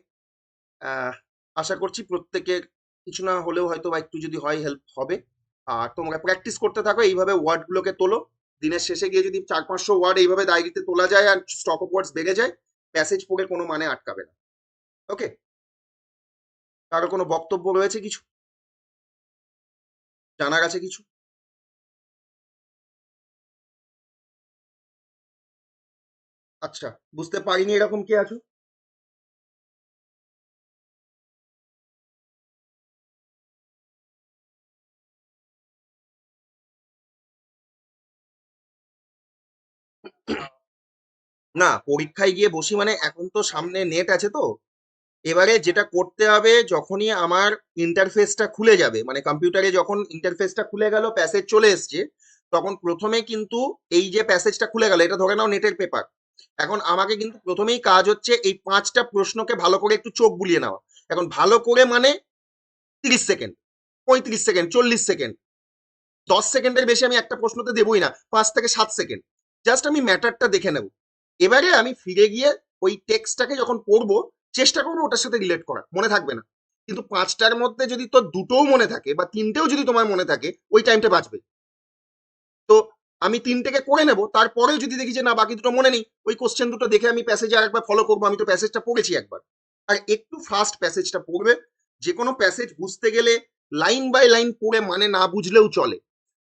আশা করছি প্রত্যেকের কিছু না হলেও হয়তো বা একটু যদি হয় হেল্প হবে। আর তোমরা প্র্যাকটিস করতে থাকো, এইভাবে ওয়ার্ডগুলোকে তোলো। দিনের শেষে গিয়ে যদি 400-500 ওয়ার্ড এইভাবে ডায়েরিতে তোলা যায় আর স্টক অফ ওয়ার্ডস বেড়ে যায়, প্যাসেজ পড়ে কোনো মানে আটকাবে না। ওকে, কারো কোনো বক্তব্য রয়েছে, কিছু জানার আছে কিছু? আচ্ছা, বুঝতে পারিনি এরকম কে আছো? না, পরীক্ষায় গিয়ে বসি মানে এখন তো সামনে নেট আছে তো। এবারে যেটা করতে হবে, যখনই আমার ইন্টারফেসটা খুলে যাবে মানে কম্পিউটারে যখন ইন্টারফেসটা খুলে গেল প্যাসেজ চলে এসছে, তখন প্রথমে কিন্তু এই যে প্যাসেজটা খুলে গেল এটা ধরে নাও নেটের পেপার। এখন আমাকে কিন্তু প্রথমেই কাজ হচ্ছে এই 5টা প্রশ্নকে ভালো করে একটু চোখ বুলিয়ে নেওয়া। এখন ভালো করে মানে 30 সেকেন্ড, 35 সেকেন্ড, 40 সেকেন্ড, 10 সেকেন্ডের বেশি আমি একটা প্রশ্নতে দেবই না, 5 থেকে 7 সেকেন্ড। জাস্ট আমি ম্যাটারটা দেখে নেব। এবারে আমি ফিরে গিয়ে ওই টেক্সটটাকে যখন পড়বো চেষ্টা করবো ওটার সাথে রিলেট করা, মনে থাকবে না। কিন্তু 5টার মধ্যে যদি তোর 2টোও মনে থাকে বা 3টেও যদি তোমার মনে থাকে ওই টাইমটা বাঁচবে। তো আমি 3টেকে করে নেব, তারপরেও যদি দেখি যে না বাকি দুটো মনে নেই, ওই কোশ্চেন দুটো দেখে আমি প্যাসেজে আরেকবার ফলো করবো, আমি তো প্যাসেজটা পড়েছি একবার। আর একটু ফাস্ট প্যাসেজটা পড়বে। যে কোনো প্যাসেজ বুঝতে গেলে লাইন বাই লাইন পড়ে মানে না বুঝলেও চলে।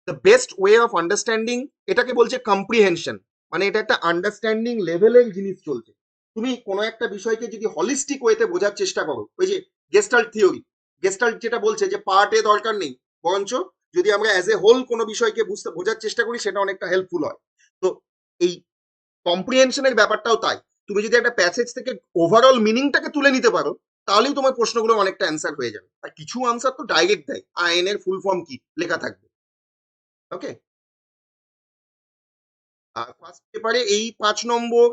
The best way of understanding, এটাকে বলছে কম্প্রিহেনশন। মানে এটা একটা আন্ডারস্ট্যান্ডিং লেভেলের জিনিস চলছে। তুমি কোনো একটা বিষয়কে যদি হলিস্টিক ওয়েতে বোঝার চেষ্টা করো, ওই যে গেস্টাল্ট থিওরি, গেস্টাল্ট যেটা বলছে যে পার্ট এ দরকার নেই, বরঞ্চ যদি আমরা অ্যাজ এ হোল কোনো বিষয়কে বুঝতে বোঝার চেষ্টা করি সেটা অনেকটা হেল্পফুল হয়। তো এই কম্প্রিহেনশনের ব্যাপারটাও তাই। তুমি যদি একটা প্যাসেজ থেকে ওভারঅল মিনিংটাকে তুলে নিতে পারো তাহলেই তোমার প্রশ্নগুলো অনেকটা অ্যান্সার হয়ে যাবে। আর কিছু আনসার তো ডাইরেক্ট দেয়, আইএন এর ফুল ফর্ম কি লেখা থাকবে। ওকে, আর ফার্স্ট পেপারে এই 5 নম্বর,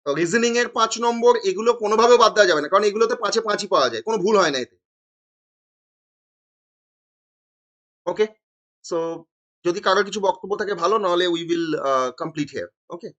রিজনিং এর 5 নম্বর, এগুলো কোনোভাবে বাদ দেওয়া যাবে না, কারণ এগুলোতে 5-এ 5ই পাওয়া যায়, কোনো ভুল হয় না এতে। ওকে, সো যদি কারোর কিছু বক্তব্য থাকে ভালো, নাহলে we will complete here. Okay.